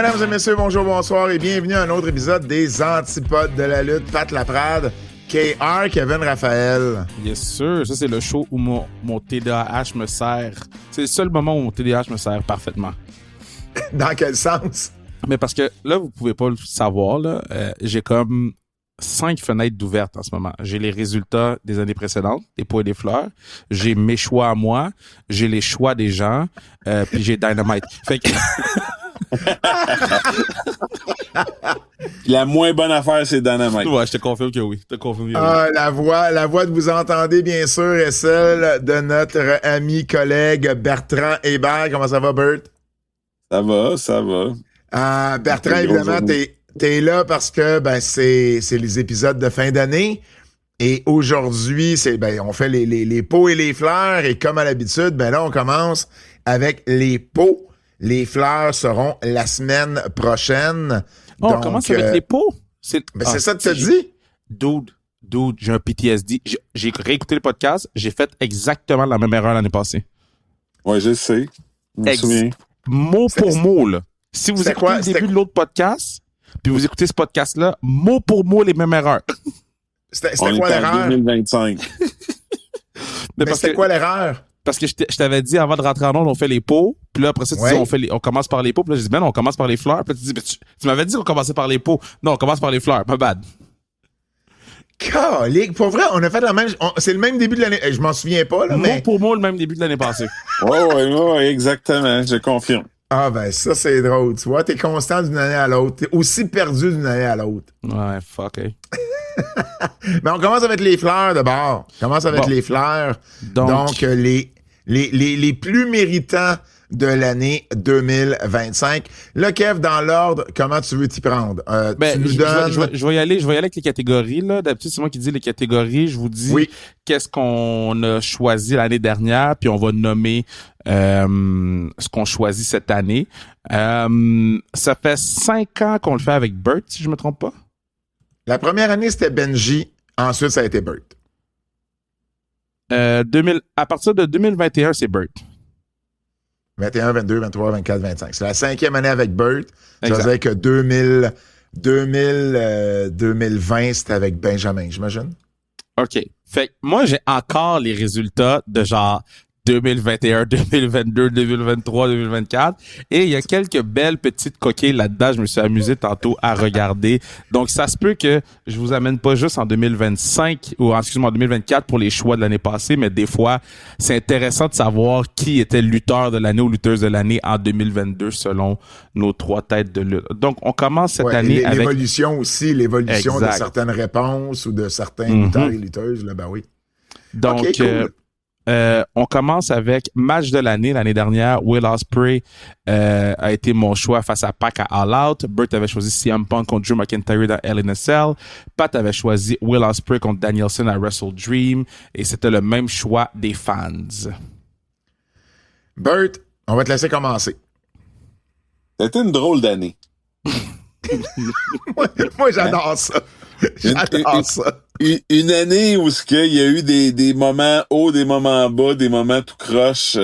Mesdames et messieurs, bonjour, bonsoir et bienvenue à un autre épisode des Antipodes de la lutte. Pat Laprade, KR, Kevin Raphaël. Yes sir, ça c'est le show où mon TDAH me sert. C'est le seul moment où mon TDAH me sert parfaitement. Dans quel sens? Mais parce que là, vous pouvez pas le savoir, là, j'ai comme 5 fenêtres d'ouvertes en ce moment. J'ai les résultats des années précédentes, des pots et des fleurs. J'ai mes choix à moi. J'ai les choix des gens. Puis j'ai Dynamite. Fait que... La moins bonne affaire, c'est Dynamite. Ouais, je te confirme que oui. La voix que vous entendez, bien sûr, est celle de notre ami, collègue Bertrand Hébert. Comment ça va, Bert? Ça va. Bertrand, évidemment, t'es là parce que c'est les épisodes de fin d'année. Et aujourd'hui, on fait les pots et les fleurs. Et comme à l'habitude, là, on commence avec les pots. Les fleurs seront la semaine prochaine. On commence avec les pots? C'est ça que tu as dit? Dude, j'ai un PTSD. J'ai réécouté le podcast. J'ai fait exactement la même erreur l'année passée. Ouais, je sais. Je me souviens. Mot pour mot, là. Si vous écoutez le début de l'autre podcast, puis vous écoutez ce podcast-là, mot pour mot, les mêmes erreurs. C'était quoi l'erreur? 2025. Mais c'était quoi l'erreur? Parce que je t'avais dit, avant de rentrer en onde, on fait les pots. Puis là, après ça, tu dis, on commence par les pots. Puis là, j'ai dit, non, on commence par les fleurs. Puis là, tu dis, tu m'avais dit qu'on commençait par les pots. Non, on commence par les fleurs. Pas bad. Calique, pour vrai, on a fait la même... c'est le même début de l'année. Je m'en souviens pas, là, mais... Mot pour mot, le même début de l'année passée. Ouais, exactement. Je confirme. Ah, ça, c'est drôle. Tu vois, t'es constant d'une année à l'autre. T'es aussi perdu d'une année à l'autre. Ouais, fuck, hey. Mais on commence avec les fleurs d'abord. On commence avec les fleurs. Donc les plus méritants de l'année 2025. Là, Kev, dans l'ordre, comment tu veux t'y prendre? Tu nous donnes... je vais y aller avec les catégories, là. D'habitude, c'est moi qui dis les catégories. Je vous dis qu'est-ce qu'on a choisi l'année dernière, puis on va nommer ce qu'on choisit cette année. Ça fait 5 ans qu'on le fait avec Bert, si je me trompe pas. La première année, c'était Benji. Ensuite, ça a été Bert. À partir de 2021, c'est Bert. 21, 22, 23, 24, 25. C'est la 5e année avec Bert. Ça veut dire que 2020, c'était avec Benjamin, j'imagine. OK. Fait que moi, j'ai encore les résultats de genre 2021, 2022, 2023, 2024. Et il y a quelques belles petites coquilles là-dedans. Je me suis amusé tantôt à regarder. Donc, ça se peut que je vous amène pas juste en 2025 ou en 2024 pour les choix de l'année passée, mais des fois, c'est intéressant de savoir qui était lutteur de l'année ou lutteuse de l'année en 2022 selon nos 3 têtes de lutte. Donc, on commence cette année avec... L'évolution aussi, l'évolution de certaines réponses ou de certains lutteurs et lutteuses. Là, oui. Donc, okay, cool. On commence avec match de l'année dernière. Will Ospreay a été mon choix face à Pac à All Out. Bert avait choisi CM Punk contre Drew McIntyre dans Hell in a Cell. Pat avait choisi Will Ospreay contre Danielson à Wrestle Dream. Et c'était le même choix des fans. Bert, on va te laisser commencer. C'était une drôle d'année. moi, j'adore ça. J'adore ça. Une année où il y a eu des moments hauts, des moments bas, des moments tout croche,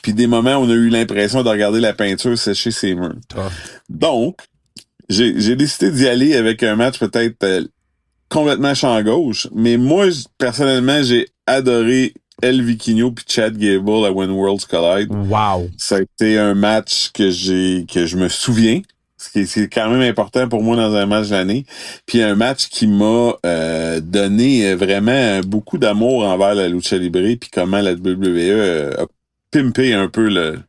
puis des moments où on a eu l'impression de regarder la peinture sécher ses murs. Donc, j'ai décidé d'y aller avec un match peut-être complètement champ gauche, mais moi, personnellement, j'ai adoré El Vikingo puis Chad Gable à When Worlds Collide. Wow! Ça a été un match que je me souviens. C'est quand même important pour moi dans un match d'année. Puis un match qui m'a donné vraiment beaucoup d'amour envers la lucha libre puis comment la WWE a pimpé un peu le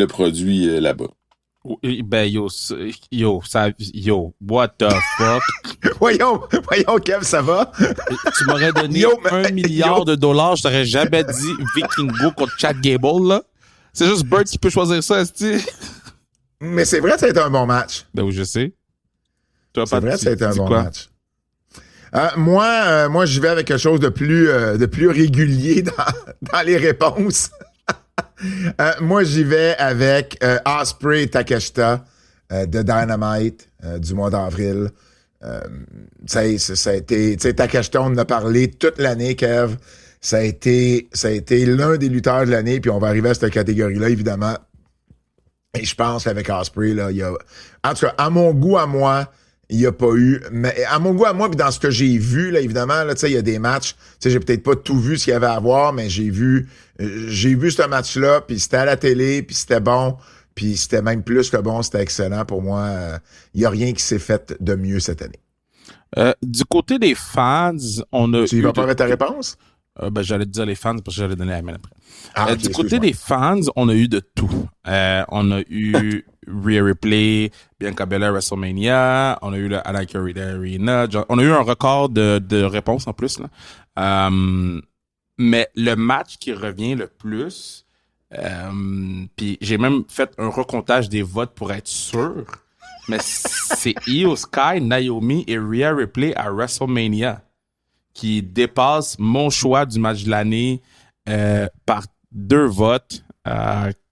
produit là-bas. Ben what the fuck? voyons, Kev, ça va? Tu m'aurais donné $1 milliard, je t'aurais jamais dit Vikingo contre Chad Gable, là. C'est juste Bert qui peut choisir ça, est-ce. Mais c'est vrai que ça a été un bon match. Ben oui, je sais. C'est vrai que ça a été un bon match. Moi, j'y vais avec quelque chose de plus régulier dans les réponses. Moi, j'y vais avec Ospreay Takeshita de Dynamite du mois d'avril. Ça a été, tu sais, Takeshita, on en a parlé toute l'année, Kev. Ça a été l'un des lutteurs de l'année, puis on va arriver à cette catégorie-là, évidemment. Et je pense qu'avec Ospreay, là, il y a... En tout cas, à mon goût, à moi, il n'y a pas eu... Mais à mon goût, à moi, puis dans ce que j'ai vu, là, évidemment, là, tu sais, il y a des matchs... Tu sais, j'ai peut-être pas tout vu ce qu'il y avait à voir, mais j'ai vu ce match-là, puis c'était à la télé, puis c'était bon, puis c'était même plus que bon, c'était excellent. Pour moi, il n'y a rien qui s'est fait de mieux cette année. Du côté des fans, on a Tu y vas pas avec ta réponse? J'allais te dire les fans parce que j'allais donner la main après. Okay, du côté des fans, on a eu de tout. On a eu Rhea Ripley, Bianca Belair WrestleMania, on a eu le Alaka Arena, on a eu un record de réponses en plus là. Mais le match qui revient le plus, puis j'ai même fait un recomptage des votes pour être sûr, mais c'est Io Sky, Naomi et Rhea Ripley à WrestleMania qui dépasse mon choix du match de l'année par 2 votes.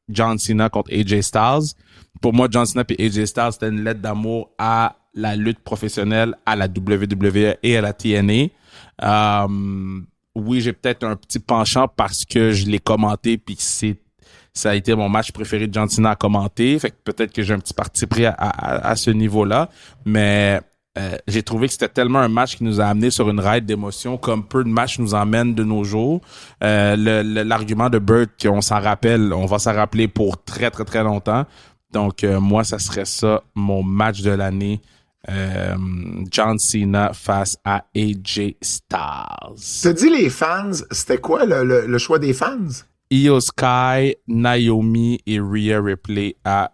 John Cena contre AJ Styles. Pour moi, John Cena et AJ Styles, c'était une lettre d'amour à la lutte professionnelle, à la WWE et à la TNA. Oui, j'ai peut-être un petit penchant parce que je l'ai commenté puis que ça a été mon match préféré de John Cena à commenter. Fait que peut-être que j'ai un petit parti pris à ce niveau-là. Mais j'ai trouvé que c'était tellement un match qui nous a amené sur une ride d'émotions comme peu de matchs nous emmènent de nos jours. L'argument de Burt, on s'en rappelle, on va s'en rappeler pour très, très, très longtemps. Donc, moi, ça serait ça, mon match de l'année. John Cena face à AJ Styles. T'as dit les fans, c'était quoi le choix des fans? Io Sky, Naomi et Rhea Ripley à...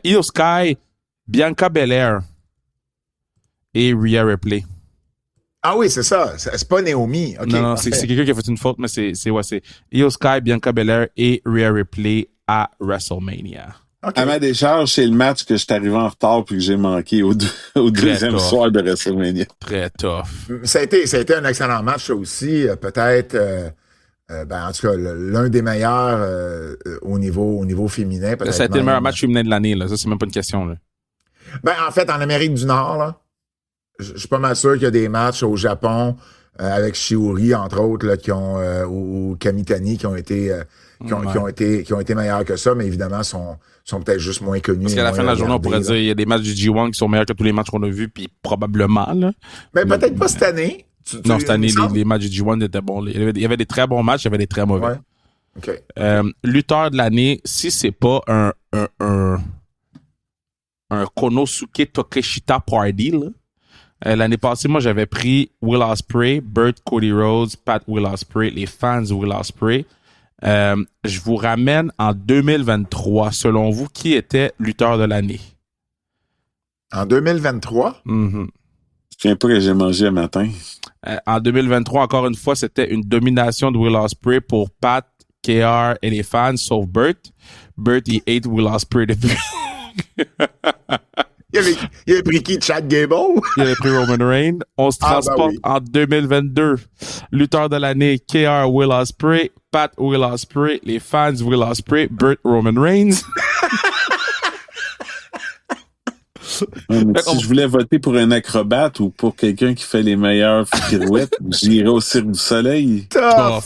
Io Sky, Bianca Belair et Rhea Ripley. Ah oui, c'est ça. C'est pas Naomi. Okay, non, c'est quelqu'un qui a fait une faute, mais c'est Io Sky, Bianca Belair et Rhea Ripley à WrestleMania. Okay. À ma décharge, c'est le match que je suis arrivé en retard puis que j'ai manqué au deuxième soir de WrestleMania. Très tough. Ça a été un excellent match, ça aussi. Peut-être, en tout cas, l'un des meilleurs au niveau féminin. Ça a été le meilleur match féminin de l'année, là. Ça, c'est même pas une question, là. En fait, en Amérique du Nord, là, je suis pas mal sûr qu'il y a des matchs au Japon avec Shiori, entre autres, là, ou Kamitani qui ont été meilleurs que ça, mais évidemment sont peut-être juste moins connus. Parce qu'à la fin de la journée, on pourrait dire il y a des matchs du G1 qui sont meilleurs que tous les matchs qu'on a vus, puis probablement, là. Mais peut-être pas cette année. Non, cette année, les matchs du G1 étaient bons. Il y avait des très bons matchs, il y avait des très mauvais. Ouais. Okay. Lutteur de l'année, si c'est pas un Konosuke Takeshita Party, là. L'année passée, moi, j'avais pris Will Ospreay, Burt Cody Rhodes, Pat Will Ospreay, les fans de Will Ospreay. Je vous ramène en 2023. Selon vous, qui était lutteur de l'année? En 2023? Je tiens pas que j'ai mangé un matin. En 2023, encore une fois, c'était une domination de Will Ospreay pour Pat, KR et les fans, sauf Burt. Burt, il hate Will Ospreay depuis. Il avait pris qui? Chad Gable? Il avait pris Roman Reigns. On se transporte en 2022. Lutteur de l'année, KR Will Ospreay, Pat Will Ospreay, les fans Will Ospreay, Burt Roman Reigns. Si je voulais voter pour un acrobate ou pour quelqu'un qui fait les meilleures pirouettes, j'irais au Cirque du Soleil. Tough!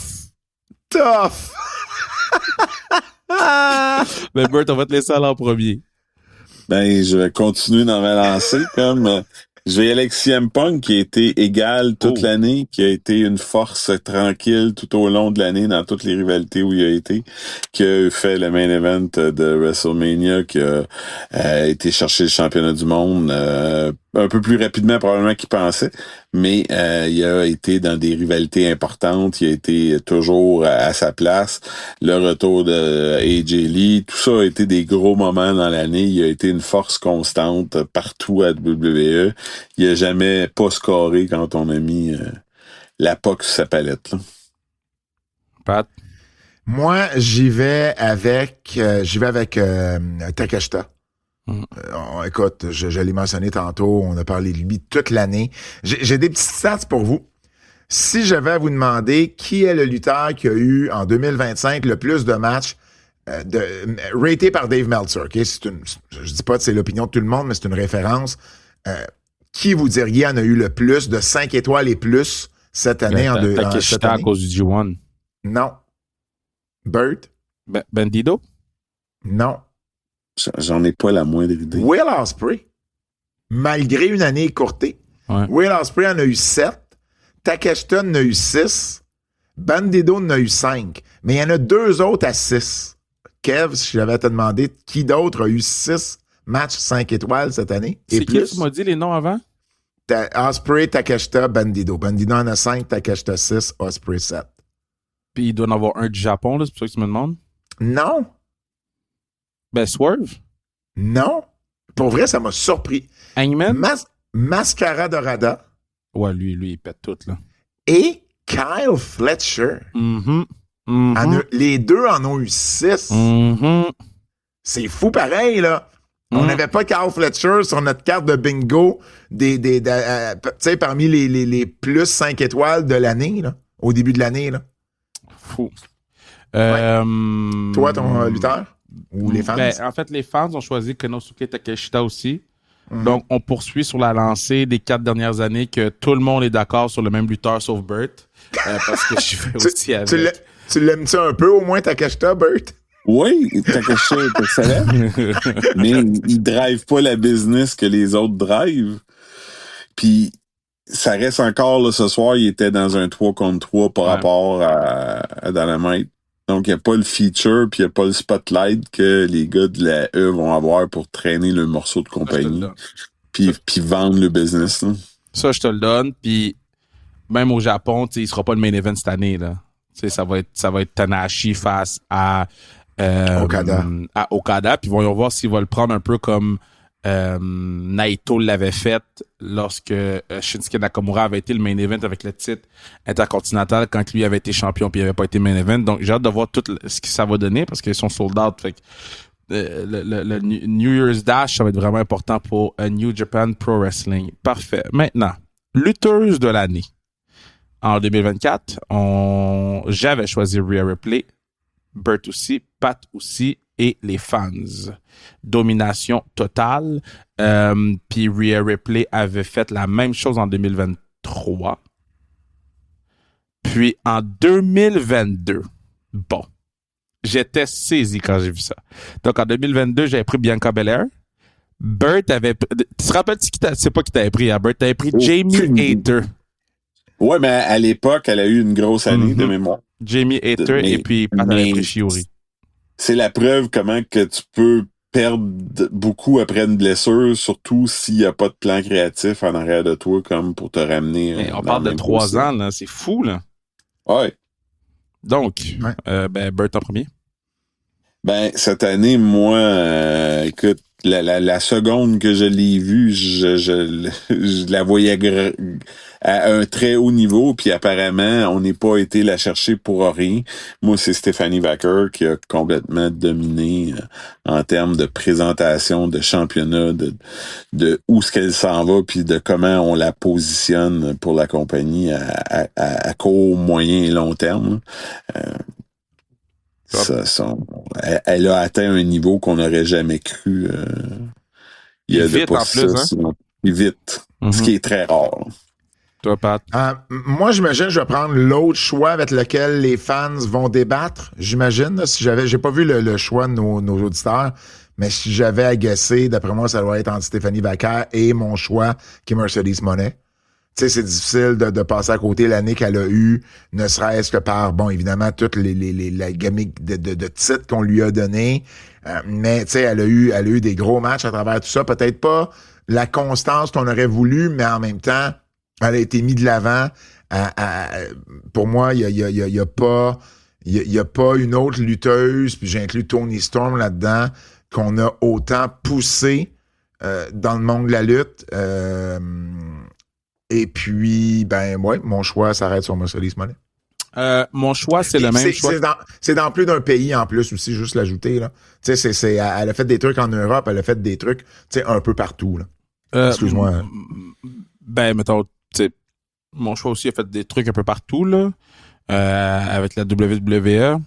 Mais Burt, on va te laisser aller en premier. Je vais continuer dans ma lancée comme je vais y aller avec CM Punk qui a été égal toute l'année, qui a été une force tranquille tout au long de l'année dans toutes les rivalités où il a été, qui a fait le main event de WrestleMania, qui a été chercher le championnat du monde un peu plus rapidement probablement qu'il pensait, mais il a été dans des rivalités importantes, il a été toujours à sa place. Le retour de AJ Lee, tout ça a été des gros moments dans l'année. Il a été une force constante partout à WWE. Il a jamais pas scoré quand on a mis la POC sur sa palette, là. Pat? Moi, j'y vais avec Takeshita. Écoute, je l'ai mentionné tantôt, on a parlé de lui toute l'année. J'ai des petites stats pour vous. Si j'avais à vous demander qui est le lutteur qui a eu en 2025 le plus de matchs raté par Dave Meltzer, okay? Je dis pas que c'est l'opinion de tout le monde, mais c'est une référence. Qui vous diriez en a eu le plus de 5 étoiles et plus cette année cette année? À cause du G1. Non. Burt? Bandido? Non. J'en ai pas la moindre idée. Will Ospreay, malgré une année écourtée, Will Ospreay en a eu 7, Takeshita en a eu 6, Bandido en a eu 5, mais il y en a 2 autres à 6. Kev, si j'avais à te demander, qui d'autre a eu 6 matchs 5 étoiles cette année? C'est qui tu m'as dit les noms avant? Ospreay, Takeshita, Bandido. Bandido en a 5, Takeshita 6, Ospreay 7. Puis il doit en avoir un du Japon, là, c'est pour ça que tu me demandes? Non. Ben, Swerve? Non. Pour vrai, ça m'a surpris. Hangman? Mascara Dorada. Ouais, lui, il pète tout, là. Et Kyle Fletcher. Les deux en ont eu 6. C'est fou pareil, là. On n'avait pas Kyle Fletcher sur notre carte de bingo parmi les plus 5 étoiles de l'année, là, au début de l'année. Là. Fou. Toi, ton lutteur? Ou les fans? Ben, en fait, les fans ont choisi Konosuke Takeshita aussi. Donc, on poursuit sur la lancée des 4 dernières années que tout le monde est d'accord sur le même lutteur sauf Burt. Parce que je fais aussi avec. Tu l'aimes-tu un peu, au moins, Takeshita, Burt? Oui, Takeshita est excellent. Mais il drive pas la business que les autres drivent. Puis, ça reste encore, là, ce soir, il était dans un 3 contre 3 par rapport à Dynamite. Donc, il n'y a pas le feature puis il n'y a pas le spotlight que les gars de la E vont avoir pour traîner le morceau de compagnie puis vendre le business. Là. Ça, je te le donne. Puis, même au Japon, il ne sera pas le main event cette année. Là. Ça va être Tanahashi face à Okada. Puis, voyons voir s'il va le prendre un peu comme Naito l'avait fait lorsque Shinsuke Nakamura avait été le main event avec le titre intercontinental quand lui avait été champion puis il avait pas été main event. Donc j'ai hâte de voir tout ce que ça va donner parce qu'ils sont sold out. Fait que, le New Year's Dash, ça va être vraiment important pour New Japan Pro Wrestling. Parfait. Maintenant, lutteuse de l'année. En 2024, j'avais choisi Rhea Ripley, Burt aussi, Pat aussi, et les fans. Domination totale. Puis Rhea Ripley avait fait la même chose en 2023. Puis en 2022, bon, j'étais saisi quand j'ai vu ça. Donc en 2022, j'avais pris Bianca Belair. Burt avait... Tu te rappelles, c'est pas qui t'avais pris, hein? Burt t'avais pris Jamie Hayter. Ouais, mais à l'époque, elle a eu une grosse année de mémoire. Jamie Hayter et puis Pat avait pris Shiori. C'est la preuve comment que tu peux perdre beaucoup après une blessure, surtout s'il n'y a pas de plan créatif en arrière de toi comme pour te ramener. Mais on parle de 3 ans, là. C'est fou, là. Ouais. Donc, Burt en premier. Ben, cette année, moi, écoute, la seconde que je l'ai vue, je la voyais à un très haut niveau, puis apparemment, on n'est pas été la chercher pour rien. Moi, c'est Stephanie Vaquer qui a complètement dominé en termes de présentation, de championnat, de où est-ce qu'elle s'en va, puis de comment on la positionne pour la compagnie à court, moyen et long terme. Elle a atteint un niveau qu'on n'aurait jamais cru. Il y a vite en plus, hein? Vite. Ce qui est très rare. Toi, Pat? Moi, j'imagine je vais prendre l'autre choix avec lequel les fans vont débattre. J'imagine, là, si j'ai pas vu le choix de nos auditeurs, mais si j'avais à guesser, d'après moi, ça doit être entre Stephanie Vaquer et mon choix, qui est Mercedes Moné. Tu sais, c'est difficile de passer à côté l'année qu'elle a eue, ne serait-ce que par, bon, évidemment, toutes la gamique de titres qu'on lui a donné. Mais, tu sais, elle a eu des gros matchs à travers tout ça. Peut-être pas la constance qu'on aurait voulu, mais en même temps, elle a été mise de l'avant. Pour moi, il y a pas une autre lutteuse, puis j'ai inclus Toni Storm là-dedans, qu'on a autant poussé dans le monde de la lutte. Et puis, mon choix s'arrête sur Mercedes Moné. Mon choix, c'est le même choix. C'est dans plus d'un pays en plus aussi, juste l'ajouter, là. Tu sais, elle a fait des trucs en Europe, elle a fait des trucs, tu sais, un peu partout, là. Excuse-moi. Mettons, tu sais, mon choix aussi a fait des trucs un peu partout, là, avec la WWE.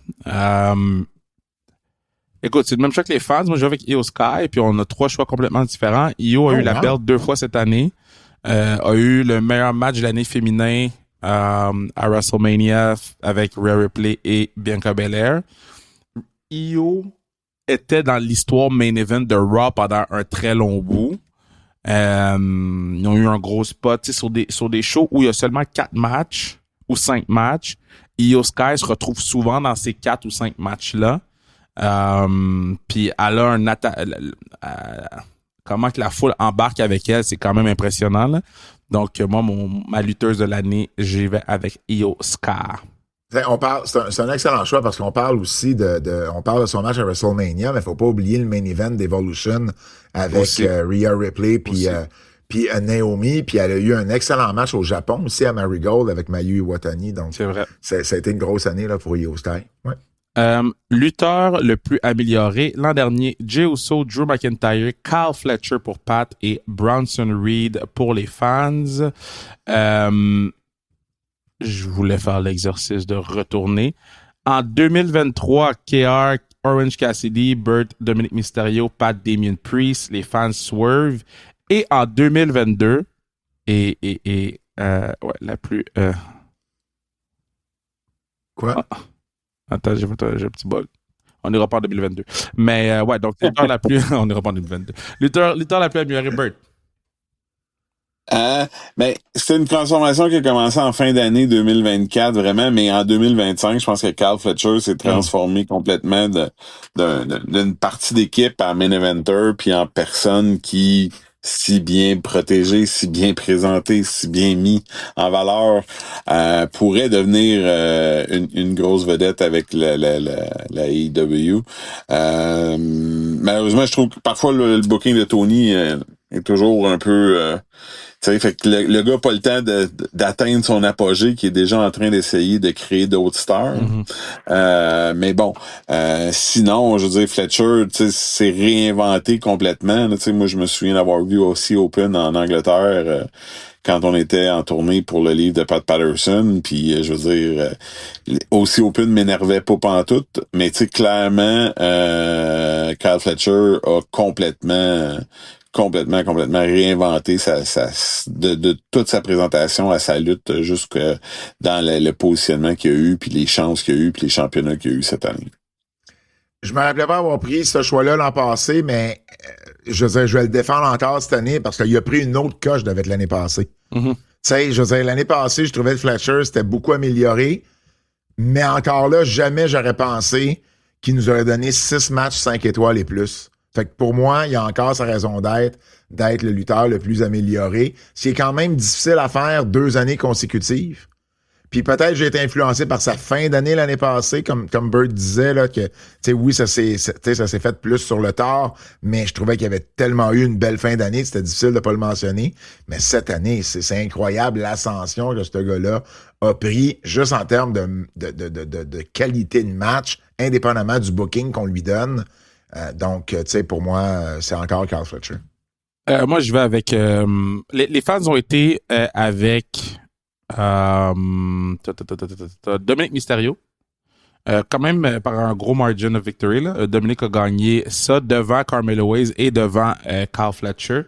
Écoute, c'est le même choix que les fans. Moi, je vais avec Io Sky, puis on a 3 choix complètement différents. Io a eu la belt 2 fois cette année. A eu le meilleur match de l'année féminin à WrestleMania avec Rhea Ripley et Bianca Belair. Io était dans l'histoire main event de Raw pendant un très long bout. Ils ont eu un gros spot sur des shows où il y a seulement 4 matchs ou 5 matchs. Io Sky se retrouve souvent dans ces 4 ou 5 matchs-là. Puis elle a comment que la foule embarque avec elle, c'est quand même impressionnant, là. Donc, moi, ma lutteuse de l'année, j'y vais avec Io Sky. C'est un excellent choix parce qu'on parle aussi on parle de son match à WrestleMania, mais faut pas oublier le main event d'Evolution avec Rhea Ripley puis Naomi, puis elle a eu un excellent match au Japon aussi à Marigold avec Mayu Iwatani. Donc, c'est vrai. Ça a été une grosse année là pour Io Sky. Ouais. Lutteur le plus amélioré l'an dernier, Jey Uso, Drew McIntyre, Kyle Fletcher pour Pat et Bronson Reed pour les fans. Je voulais faire l'exercice de retourner. En 2023, KR, Orange Cassidy, Burt, Dominic Mysterio, Pat, Damien Priest, les fans Swerve. Et en 2022, la plus... Quoi? Attends, j'ai un petit bug. On n'ira pas en 2022. Mais donc lutteur la plus... On n'ira pas en 2022. Lutteur la plus améliorée, Burt. Mais c'était une transformation qui a commencé en fin d'année 2024, vraiment, mais en 2025, je pense que Kyle Fletcher s'est transformé complètement d'une partie d'équipe à main eventer, puis en personne qui, si bien protégée, si bien présentée, si bien mis en valeur, pourrait devenir une grosse vedette avec la AEW. Malheureusement, je trouve que parfois le booking de Tony est toujours un peu... fait que le gars n'a pas le temps d'atteindre son apogée, qui est déjà en train d'essayer de créer d'autres stars. Mais bon, sinon, je veux dire, Fletcher, s'est réinventé complètement. Là, moi, je me souviens d'avoir vu aussi Open en Angleterre quand on était en tournée pour le livre de Pat Patterson. Puis, je veux dire, aussi Open m'énervait pas pantoute, mais tu sais, clairement, Kyle Fletcher a complètement réinventé de toute sa présentation à sa lutte jusque dans le positionnement qu'il y a eu, puis les chances qu'il y a eu, puis les championnats qu'il y a eu cette année. Je me rappelais pas avoir pris ce choix-là l'an passé, mais je vais le défendre encore cette année parce qu'il a pris une autre coche d'avec l'année passée. Tu sais, je veux dire, l'année passée, je trouvais que Fletcher c'était beaucoup amélioré, mais encore là, jamais j'aurais pensé qu'il nous aurait donné 6 matchs 5 étoiles et plus. Fait que pour moi, il y a encore sa raison d'être le lutteur le plus amélioré. C'est quand même difficile à faire 2 années consécutives. Puis peut-être j'ai été influencé par sa fin d'année l'année passée, comme Burt disait, là, que, tu sais, oui, ça s'est fait plus sur le tard, mais je trouvais qu'il y avait tellement eu une belle fin d'année, c'était difficile de pas le mentionner. Mais cette année, c'est incroyable l'ascension que ce gars-là a pris, juste en termes de qualité de match, indépendamment du booking qu'on lui donne. Donc, tu sais, pour moi, c'est encore Kyle Fletcher. Moi, je vais avec... les fans ont été avec Dominic Mysterio. Quand même, par un gros margin of victory, là. Dominic a gagné ça devant Carmelo Hayes et devant Kyle Fletcher.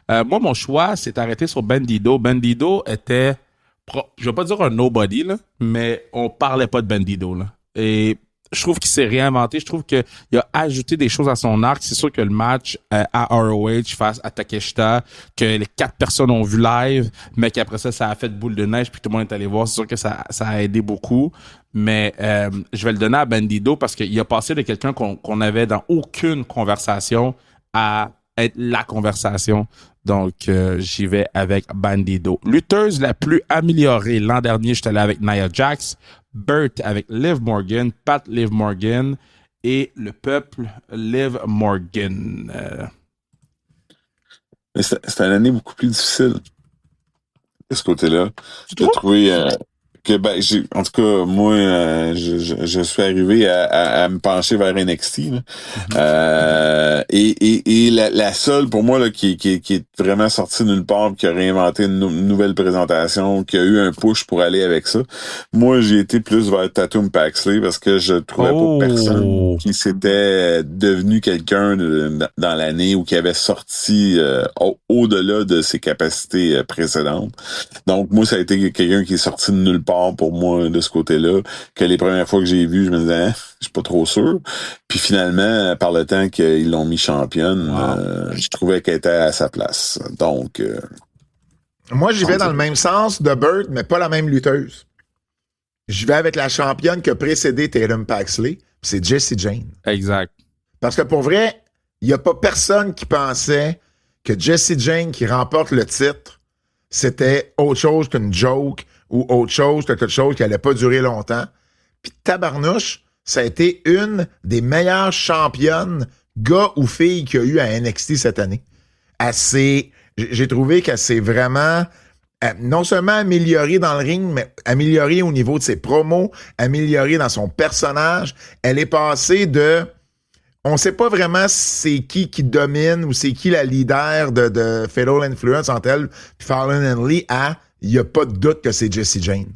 Moi, mon choix s'est arrêté sur Bandido. Bandido était... je vais pas dire un nobody, là, mais on parlait pas de Bandido, là. Et... je trouve qu'il s'est réinventé. Je trouve qu'il a ajouté des choses à son arc. C'est sûr que le match à ROH face à Takeshita, que les 4 personnes ont vu live, mais qu'après ça a fait boule de neige puis tout le monde est allé voir. C'est sûr que ça a aidé beaucoup. Mais je vais le donner à Bandido parce qu'il a passé de quelqu'un qu'on avait dans aucune conversation à être la conversation. Donc, j'y vais avec Bandido. Lutteuse la plus améliorée. L'an dernier, j'étais allé avec Nia Jax. Burt avec Liv Morgan, Pat Liv Morgan et le peuple Liv Morgan. C'était une année beaucoup plus difficile de ce côté-là. J'ai trouvé que en tout cas moi je suis arrivé à me pencher vers NXT là. Et la seule pour moi là qui est vraiment sortie nulle part, qui a réinventé une nouvelle présentation, qui a eu un push pour aller avec ça, moi j'ai été plus vers Tatum Paxley parce que je trouvais pas personne qui s'était devenu quelqu'un dans l'année ou qui avait sorti au-delà de ses capacités précédentes. Donc moi ça a été quelqu'un qui est sorti de nulle part part pour moi de ce côté-là, que les premières fois que j'ai vu, je me disais, je suis pas trop sûr. Puis finalement, par le temps qu'ils l'ont mis championne, je trouvais qu'elle était à sa place. Donc... moi, j'y vais dans le même sens de Burt, mais pas la même lutteuse. J'y vais avec la championne qui a précédé Tatum Paxley, c'est Jessie Jane. Exact. Parce que pour vrai, il n'y a pas personne qui pensait que Jessie Jane qui remporte le titre, c'était autre chose qu'une joke ou autre chose que quelque chose qui allait pas durer longtemps. Puis tabarnouche, ça a été une des meilleures championnes, gars ou filles qu'il y a eu à NXT cette année. J'ai trouvé qu'elle s'est vraiment non seulement améliorée dans le ring, mais améliorée au niveau de ses promos, améliorée dans son personnage. Elle est passée de... On sait pas vraiment c'est qui domine ou c'est qui la leader de Fatal Influence entre elle et Fallon Henley à il n'y a pas de doute que c'est Jessie Jane.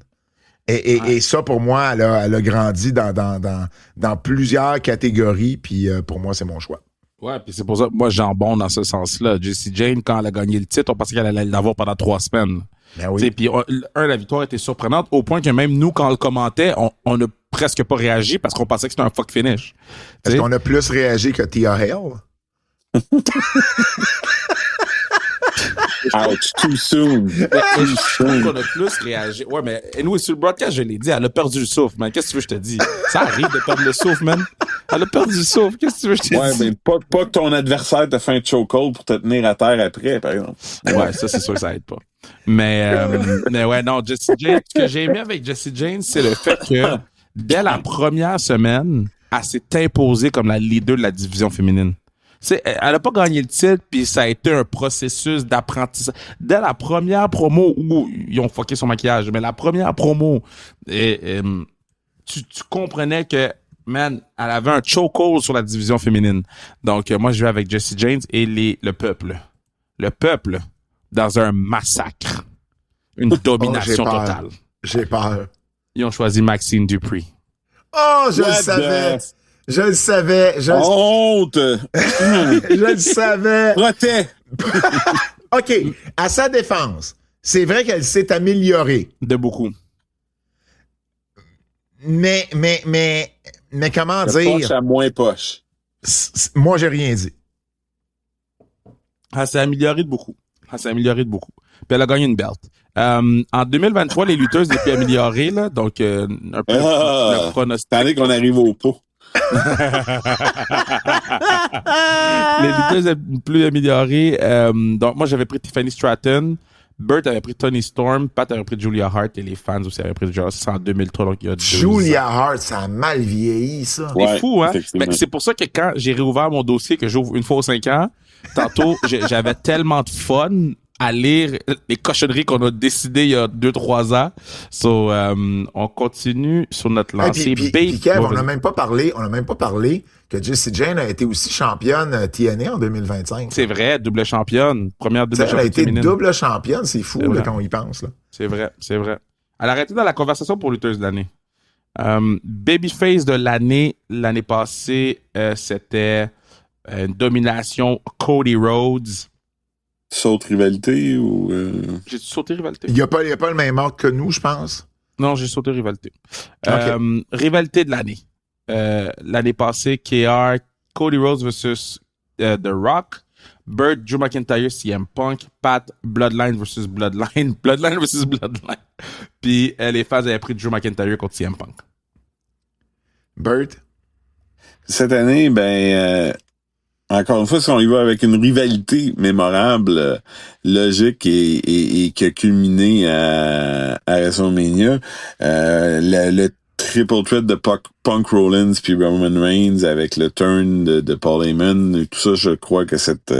Et ça, pour moi, elle a grandi dans plusieurs catégories, puis pour moi, c'est mon choix. Ouais, puis c'est pour ça que moi, jambon dans ce sens-là. Jessie Jane, quand elle a gagné le titre, on pensait qu'elle allait l'avoir pendant 3 semaines. Ben oui. Puis la victoire était surprenante au point que même nous, quand on le commentait, on n'a presque pas réagi parce qu'on pensait que c'était un fuck finish. Est-ce qu'on a plus réagi que Tia Hale? Ouch, too soon. Je trouve qu'on a plus réagi. Ouais, mais anyway, sur le broadcast, je l'ai dit, elle a perdu le souffle, man. Qu'est-ce que tu veux que je te dise? Ça arrive de perdre le souffle, man. Elle a perdu le souffle. Qu'est-ce que tu veux que je te dise? Ouais, mais pas que ton adversaire te fait un chokehold pour te tenir à terre après, par exemple. Ouais, ça, c'est sûr que ça aide pas. Mais ouais, non, Jessie Jane, ce que j'ai aimé avec Jessie Jane, c'est le fait que dès la première semaine, elle s'est imposée comme la leader de la division féminine. T'sais, elle a pas gagné le titre, puis ça a été un processus d'apprentissage. Dès la première promo où ils ont fucké son maquillage, mais la première promo, tu comprenais que, man, elle avait un chokehold sur la division féminine. Donc, moi, je vais avec Jessie Jane et le peuple. Le peuple, dans un massacre. Une domination totale. J'ai peur. Ils ont choisi Maxine Dupree. Oh, je le savais! Je le savais. Honte! Je le savais. Protège! OK. À sa défense, c'est vrai qu'elle s'est améliorée. De beaucoup. Mais comment De dire? poche à moins poche. Moi, j'ai rien dit. Elle s'est améliorée de beaucoup. Puis elle a gagné une belt. En 2023, les lutteuses les plus améliorées, là, donc un peu le pronostic. Attendez qu'on arrive au pot. Les lutteuses les plus améliorées. Donc, moi, j'avais pris Tiffany Stratton. Burt avait pris Toni Storm. Pat avait pris Julia Hart. Et les fans aussi avaient pris Julia Hart. C'est en 2003, donc il y a 2 Julia ans. Hart, ça a mal vieilli, ça. C'est Ouais, fou, hein? effectivement. Mais c'est pour ça que quand j'ai réouvert mon dossier, que j'ouvre une fois aux 5 ans, tantôt, j'avais tellement de fun à lire les cochonneries qu'on a décidées il y a 2-3 ans. So, on continue sur notre lancée. Puis Kev, on n'a même pas parlé que Jessie Jane a été aussi championne TNA en 2025. C'est vrai, double championne. Première double Elle a championne été féminine. double championne, c'est fou là, quand on y pense. Là. C'est vrai. Elle a arrêté dans la conversation pour lutteuse de l'année. Babyface de l'année passée, c'était une domination Cody Rhodes. Saute rivalité ou... J'ai sauté rivalité? Il n'y a pas le même ordre que nous, je pense. Non, j'ai sauté rivalité. Okay. Rivalité de l'année. L'année passée, KR, Cody Rhodes versus The Rock. Burt, Drew McIntyre, CM Punk. Pat, Bloodline versus Bloodline. Bloodline versus Bloodline. Puis les fans avaient pris Drew McIntyre contre CM Punk. Burt? Cette année, encore une fois, si on y va avec une rivalité mémorable, logique et qui a culminé à WrestleMania, le triple threat de Punk Rollins puis Roman Reigns avec le turn de Paul Heyman, et tout ça, je crois que cette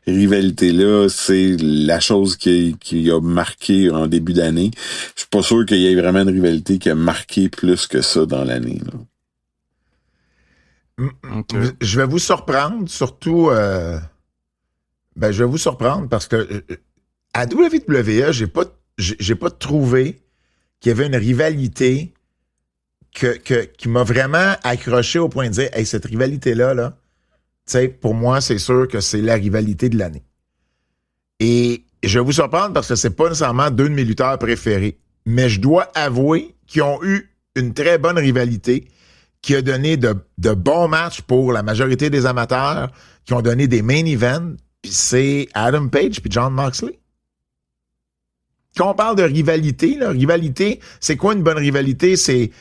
rivalité-là, c'est la chose qui a marqué en début d'année. Je suis pas sûr qu'il y ait vraiment une rivalité qui a marqué plus que ça dans l'année, là. Okay. Je vais vous surprendre, surtout... je vais vous surprendre parce que à WWE, j'ai pas trouvé qu'il y avait une rivalité qui m'a vraiment accroché au point de dire hey, cette rivalité-là, tu sais, pour moi, c'est sûr que c'est la rivalité de l'année. Et je vais vous surprendre parce que c'est pas nécessairement 2 de mes lutteurs préférés. mais je dois avouer qu'ils ont eu une très bonne rivalité qui a donné de bons matchs pour la majorité des amateurs, qui ont donné des main events, puis c'est Adam Page puis Jon Moxley. Quand on parle de rivalité, là, c'est quoi une bonne rivalité? C'est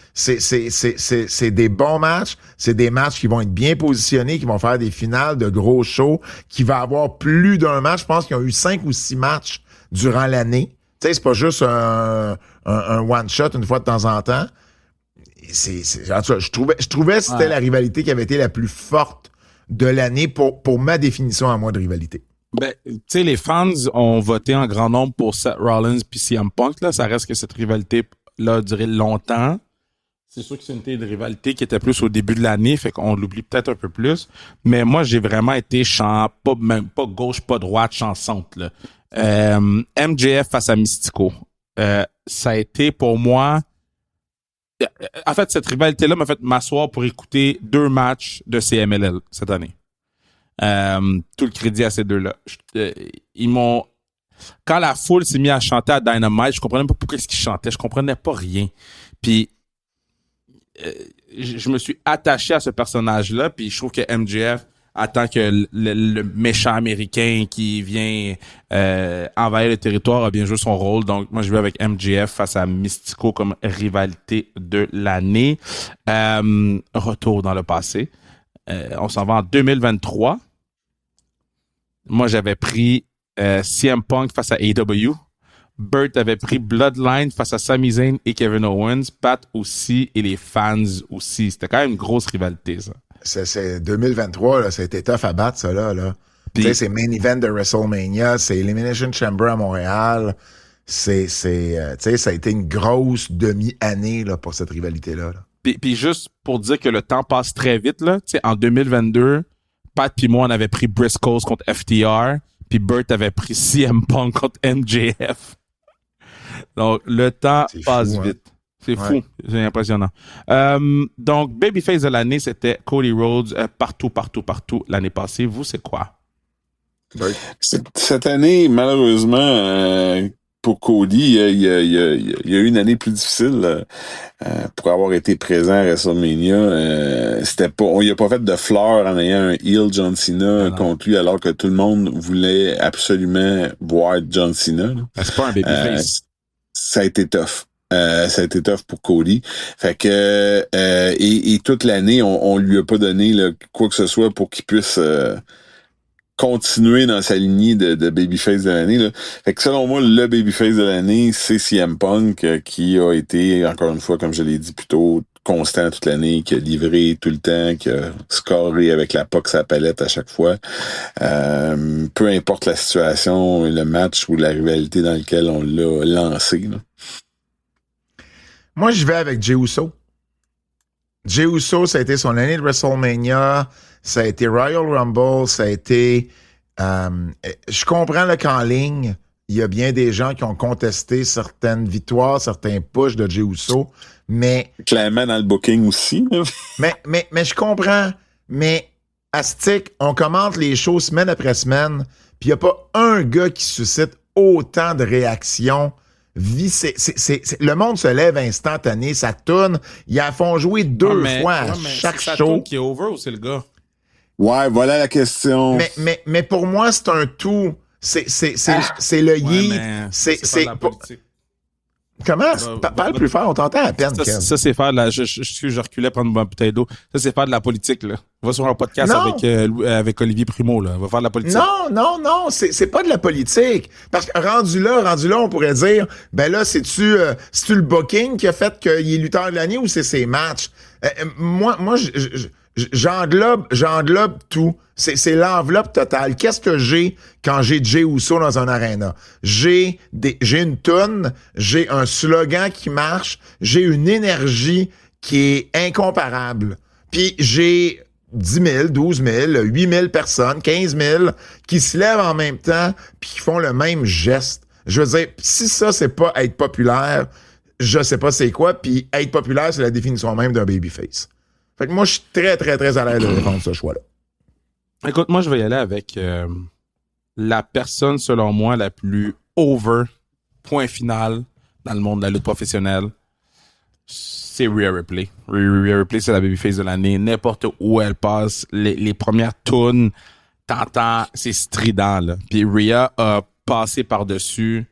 des bons matchs, c'est des matchs qui vont être bien positionnés, qui vont faire des finales de gros shows, qui va avoir plus d'un match. Je pense qu'ils ont eu 5 ou 6 matchs durant l'année. Tu sais, c'est pas juste un one-shot une fois de temps en temps. Je trouvais que c'était la rivalité qui avait été la plus forte de l'année pour ma définition à moi de rivalité. Ben, tu sais, les fans ont voté en grand nombre pour Seth Rollins puis CM Punk, là. Ça reste que cette rivalité-là a duré longtemps. C'est sûr que c'est une rivalité qui était plus au début de l'année, fait qu'on l'oublie peut-être un peu plus. Mais moi, j'ai vraiment été pas gauche, pas droite, champ centre, là. MJF face à Mystico. Ça a été pour moi... En fait, cette rivalité-là m'a fait m'asseoir pour écouter 2 matchs de CMLL cette année. Tout le crédit à ces deux-là. Quand la foule s'est mise à chanter à Dynamite, je comprenais pas pourquoi ils chantaient. Je comprenais pas rien. Puis, je me suis attaché à ce personnage-là. Puis, je trouve que MJF, en tant que le méchant américain qui vient envahir le territoire, a bien joué son rôle. Donc, moi, je vais avec MJF face à Mystico comme rivalité de l'année. Retour dans le passé. On s'en va en 2023. Moi, j'avais pris CM Punk face à AEW. Burt avait pris Bloodline face à Sami Zayn et Kevin Owens. Pat aussi et les fans aussi. C'était quand même une grosse rivalité, ça. C'est 2023, là, ça a été tough à battre, ça, là. Tu sais, c'est main event de WrestleMania, c'est Elimination Chamber à Montréal. Tu sais, ça a été une grosse demi-année, là, pour cette rivalité-là. Là. Puis juste pour dire que le temps passe très vite, là. Tu sais, en 2022, Pat puis moi, on avait pris Briscoes contre FTR, puis Burt avait pris CM Punk contre MJF. Donc, le temps passe vite. C'est fou. C'est impressionnant. Donc, Babyface de l'année, c'était Cody Rhodes partout l'année passée. Vous, c'est quoi? Cette année, malheureusement, pour Cody, il y a eu une année plus difficile pour avoir été présent à WrestleMania. On y a pas fait de fleurs en ayant un heel John Cena contre lui, alors que tout le monde voulait absolument voir John Cena. C'est pas un babyface. Ça a été tough. Ça a été tough pour Cody. Fait que et toute l'année, on lui a pas donné là, quoi que ce soit pour qu'il puisse continuer dans sa lignée de babyface de l'année. Là. Fait que selon moi, le babyface de l'année, c'est CM Punk qui a été, encore une fois, comme je l'ai dit plus tôt, constant toute l'année, qui a livré tout le temps, qui a scoré avec la POC sa palette à chaque fois. Peu importe la situation, le match ou la rivalité dans lequel on l'a lancé. Là. Moi, je vais avec Jey Uso. Jey Uso, ça a été son année de WrestleMania, ça a été Royal Rumble, ça a été... je comprends là, qu'en ligne, il y a bien des gens qui ont contesté certaines victoires, certains pushs de Jey Uso, mais... Clairement dans le booking aussi. mais je comprends. Mais Astic, on commente les shows semaine après semaine, puis il n'y a pas un gars qui suscite autant de réactions. Le monde se lève instantané, ça tourne. Ils en font jouer 2 fois à chaque show. C'est ça qui est over ou c'est le gars? Ouais, voilà la question. Mais pour moi, c'est un tout. C'est le yi. C'est pas de la politique. Comment? Parle plus fort, on t'entend à peine. Ça c'est faire de la... Je reculais prendre ma bouteille d'eau. Ça, c'est faire de la politique, là. Va sur un podcast avec Olivier Primo, là. Va faire de la politique. Non, c'est pas de la politique. Parce que rendu là, on pourrait dire, ben là, c'est-tu le booking qui a fait qu'il est lutteur de l'année ou c'est ses matchs? Moi, j'englobe tout. C'est l'enveloppe totale. Qu'est-ce que j'ai quand j'ai Jey Uso dans un aréna? J'ai une toune, j'ai un slogan qui marche, j'ai une énergie qui est incomparable. Puis j'ai 10 000, 12 000, 8 000 personnes, 15 000 qui se lèvent en même temps puis qui font le même geste. Je veux dire, si ça, c'est pas être populaire, je sais pas c'est quoi. Puis être populaire, c'est la définition même d'un babyface. Fait que moi, je suis très, très, très à l'aise de défendre ce choix-là. Écoute, moi, je vais y aller avec la personne, selon moi, la plus over, point final, dans le monde de la lutte professionnelle, c'est Rhea Ripley. Rhea Ripley, c'est la babyface de l'année. N'importe où elle passe, les premières tunes, t'entends, c'est strident, là. Puis Rhea a passé par-dessus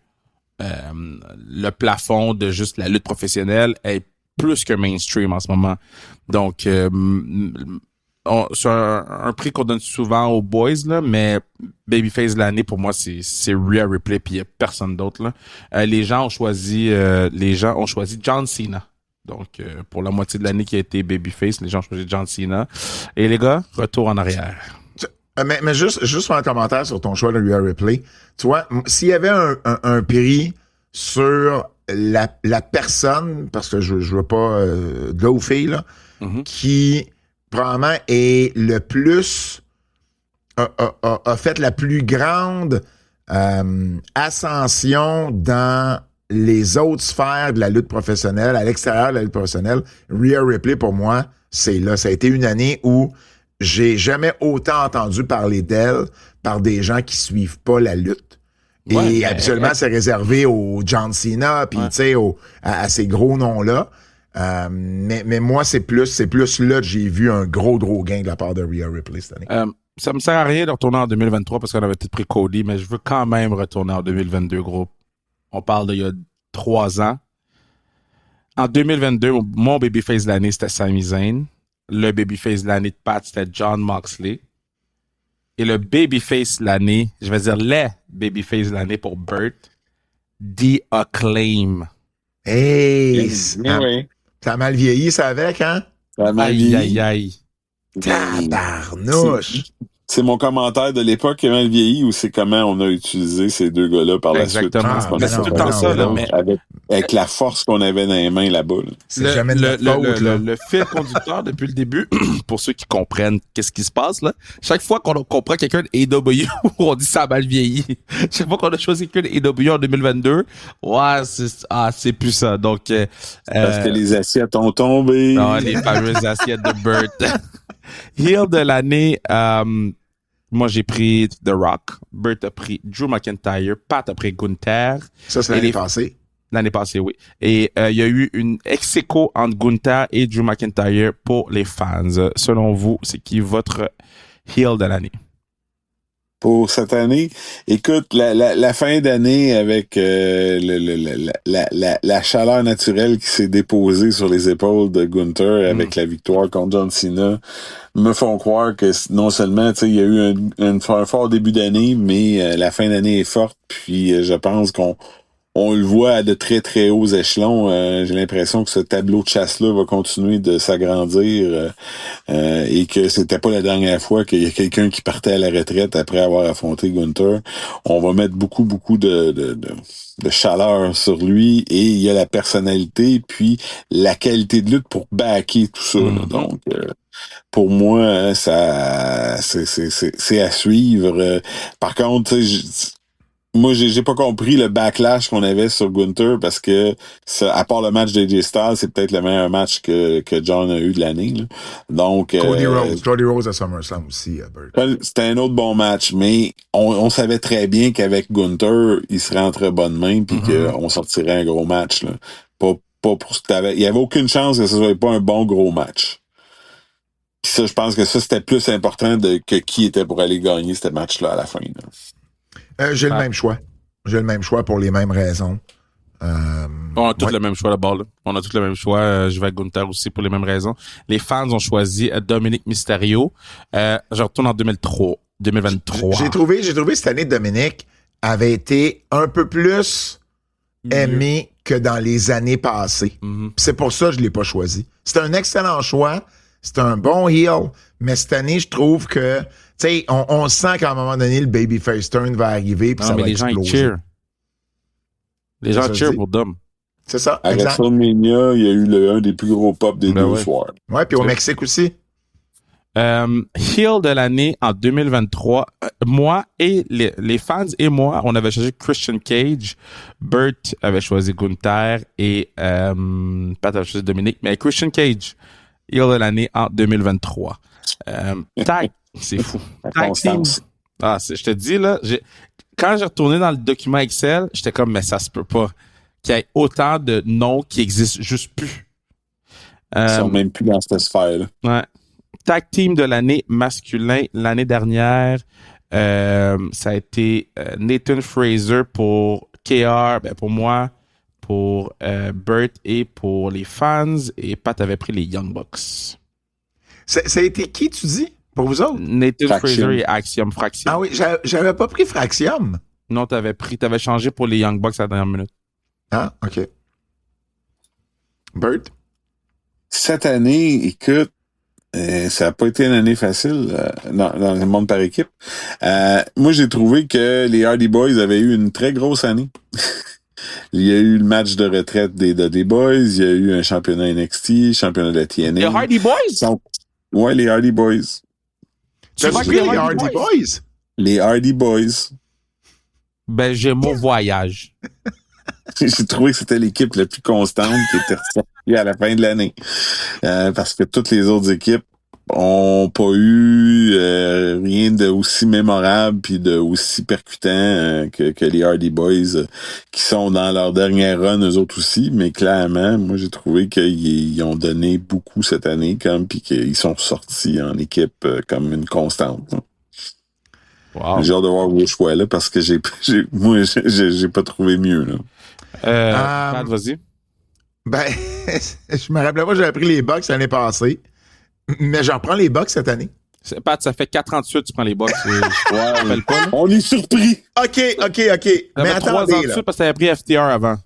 le plafond de juste la lutte professionnelle. Elle est plus que mainstream en ce moment. Donc, c'est un prix qu'on donne souvent aux boys, là, mais babyface de l'année, pour moi, c'est Rhea Ripley, puis il n'y a personne d'autre, là. Les gens ont choisi John Cena. Donc, pour la moitié de l'année qui a été babyface, les gens ont choisi John Cena. Et les gars, retour en arrière. Mais juste un commentaire sur ton choix de Rhea Ripley. Tu vois, s'il y avait un prix sur la personne, parce que je veux pas de là aux filles, là, qui probablement est le plus a fait la plus grande ascension dans les autres sphères de la lutte professionnelle, à l'extérieur de la lutte professionnelle, Rhea Ripley, pour moi, c'est là. Ça a été une année où j'ai jamais autant entendu parler d'elle par des gens qui suivent pas la lutte. Ouais, et habituellement, c'est réservé au John Cena, puis tu sais, à ces gros noms-là. Mais moi, c'est plus là que j'ai vu un gros gain de la part de Rhea Ripley cette année. Ça me sert à rien de retourner en 2023 parce qu'on avait peut-être pris Cody, mais je veux quand même retourner en 2022, gros. On parle d'il y a 3 ans. En 2022, mon babyface de l'année, c'était Sami Zayn. Le babyface de l'année de Pat, c'était Jon Moxley. Et le babyface de l'année, je vais dire les babyface de l'année pour Burt, The Acclaim. Hey! Ça a mal vieilli, ça, avec, hein? Ça a mal vieilli. Aïe. Tabarnouche! C'est mon commentaire de l'époque qui a mal vieilli ou c'est comment on a utilisé ces deux gars-là par la suite? Exactement. Mais c'est tout le temps ça, là. Mais... Avec la force qu'on avait dans les mains là-bas. Là. C'est jamais de la faute, là. Le fil conducteur depuis le début, pour ceux qui comprennent qu'est-ce qui se passe, là, chaque fois qu'on comprend quelqu'un de AEW, on dit ça a mal vieilli. Chaque fois qu'on a choisi quelqu'un de AEW en 2022, ouais, c'est plus ça. Donc, parce que les assiettes ont tombé. Non, les fameuses assiettes de Burt. Heel de l'année, moi j'ai pris The Rock, Burt a pris Drew McIntyre, Pat a pris Gunther. Ça, c'est l'année passée. L'année passée, oui. Et il y a eu une ex-aequo entre Gunther et Drew McIntyre pour les fans. Selon vous, c'est qui votre heel de l'année? Pour cette année, écoute, la fin d'année avec la chaleur naturelle qui s'est déposée sur les épaules de Gunther avec la victoire contre John Cena me font croire que non seulement il y a eu un fort début d'année, mais la fin d'année est forte, puis je pense qu'on le voit à de très très hauts échelons. J'ai l'impression que ce tableau de chasse-là va continuer de s'agrandir et que c'était pas la dernière fois qu'il y a quelqu'un qui partait à la retraite après avoir affronté Gunther. On va mettre beaucoup de chaleur sur lui et il y a la personnalité puis la qualité de lutte pour backer tout ça. Là. Donc pour moi, ça c'est à suivre. Par contre, moi, j'ai pas compris le backlash qu'on avait sur Gunther parce que, à part le match d'AJ Styles, c'est peut-être le meilleur match que John a eu de l'année. Là. Donc, Cody Rhodes à SummerSlam aussi. C'était un autre bon match, mais on savait très bien qu'avec Gunther, il serait entre bonnes mains puis qu'on sortirait un gros match. Là. Pas pour il y avait aucune chance que ce soit pas un bon gros match. Puis ça, je pense que ça, c'était plus important que qui était pour aller gagner ce match-là à la fin. Là. J'ai le même choix. J'ai le même choix pour les mêmes raisons. On a tous le même choix d'abord. Là. On a tous le même choix. Je vais à Gunther aussi pour les mêmes raisons. Les fans ont choisi Dominic Mysterio. Je retourne en 2023. J'ai trouvé cette année Dominic avait été un peu plus aimé que dans les années passées. C'est pour ça que je l'ai pas choisi. C'est un excellent choix. C'est un bon heel. Mais cette année, je trouve que tu sais, on sent qu'à un moment donné, le babyface turn va arriver puis ça va exploser. Les gens, ils cheer. Les gens cheer pour Dom. C'est ça, à WrestleMania, il y a eu un des plus gros pop des deux soirs. Ouais, puis au Mexique aussi. Heel de l'année en 2023, moi et les fans et moi, on avait choisi Christian Cage. Burt avait choisi Gunther et Pat avait choisi Dominic. Mais Christian Cage, heel de l'année en 2023. Tag. C'est fou. Je te dis, là, quand j'ai retourné dans le document Excel, j'étais comme, mais ça se peut pas qu'il y ait autant de noms qui existent juste plus. Ils sont même plus dans cette sphère-là. Ouais. Tag team de l'année masculin l'année dernière, ça a été Nathan Fraser pour KR, pour moi, pour Bert et pour les fans, et Pat avait pris les Young Bucks. Ça a été qui, tu dis, pour vous autres? Nathan Fraction. Fraser et Axiom Fraction. Ah oui, j'avais pas pris Fraxium. Non, t'avais changé pour les Young Bucks à la dernière minute. Ah, OK. Bert? Cette année, écoute, ça n'a pas été une année facile dans le monde par équipe. Moi, j'ai trouvé que les Hardy Boys avaient eu une très grosse année. Il y a eu le match de retraite des Dudley Boys, il y a eu un championnat NXT, championnat de la TNA. Les Hardy Boys? Ouais, les Hardy Boys. T'as vois pris que les les Hardy Hardy Boys? Les Hardy Boys. Ben, j'ai mon voyage. J'ai trouvé que c'était l'équipe la plus constante qui était ressortie à la fin de l'année. Parce que toutes les autres équipes ont pas eu rien de aussi mémorable puis de aussi percutant que les Hardy Boys qui sont dans leur dernière run eux autres aussi, mais clairement moi j'ai trouvé qu'ils ont donné beaucoup cette année comme puis qu'ils sont sortis en équipe comme une constante. Wow. J'ai hâte de voir vos choix là parce que j'ai pas trouvé mieux là. Pat, vas-y. Ben, je me rappelais pas, j'avais pris les Bucks l'année passée, mais j'en prends les Bucks cette année. Pat, ça fait 4 ans de suite tu prends les Bucks. Je me rappelle pas, là. On est surpris. OK. Ça Mais fait 3 attendez, ans de là. suite parce que t'avais pris FTR avant.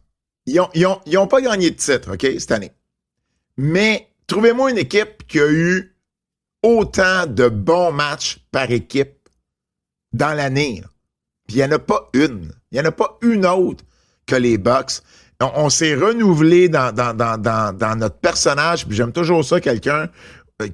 Ils ont pas gagné de titre, OK, cette année. Mais trouvez-moi une équipe qui a eu autant de bons matchs par équipe dans l'année. là. Puis il n'y en a pas une. Il n'y en a pas une autre que les Bucks. On s'est renouvelé dans notre personnage, puis j'aime toujours ça, quelqu'un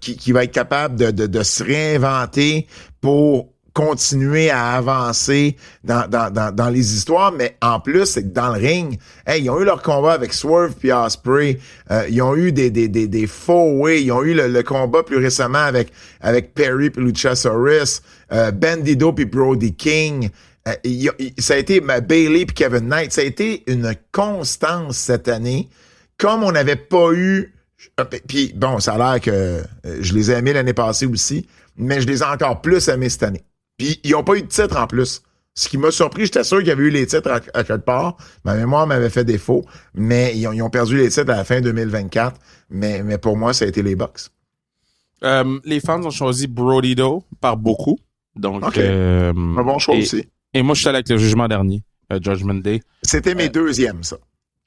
qui va être capable de se réinventer pour continuer à avancer dans les histoires, mais en plus, c'est que dans le ring, hey, ils ont eu leur combat avec Swerve puis Ospreay, ils ont eu des four-way, ils ont eu le combat plus récemment avec Perry puis Luchasaurus, Bandido puis Brody King, ça a été Bayley puis Kevin Knight, ça a été une constance cette année, comme on n'avait pas eu. Puis bon, ça a l'air que je les ai aimés l'année passée aussi, mais je les ai encore plus aimés cette année. Puis ils n'ont pas eu de titre en plus. Ce qui m'a surpris, j'étais sûr qu'il y avait eu les titres à quelque part. Ma mémoire m'avait fait défaut, mais ils ont perdu les titres à la fin 2024. Mais pour moi, ça a été les Bucks. Les fans ont choisi Brody Doe par beaucoup. Donc, OK. Un bon choix aussi. Et moi, je suis allé avec le jugement dernier, Judgment Day. C'était mes deuxièmes, ça.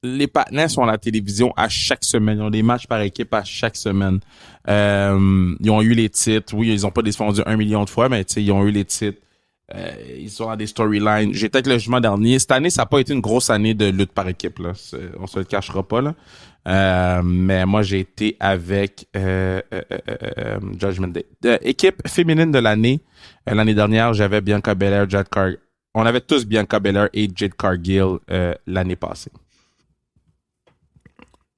Les partenaires sont à la télévision à chaque semaine. Ils ont des matchs par équipe à chaque semaine. Ils ont eu les titres. Oui, ils ont pas défendu 1 million de fois, mais ils ont eu les titres. Ils sont dans des storylines. J'étais avec le jugement dernier. Cette année, ça n'a pas été une grosse année de lutte par équipe. Là. On se le cachera pas. Là. Mais moi, j'ai été avec Judgment Day. Équipe féminine de l'année. L'année dernière, j'avais Bianca Belair, Jade Cargill. On avait tous Bianca Belair et Jade Cargill l'année passée.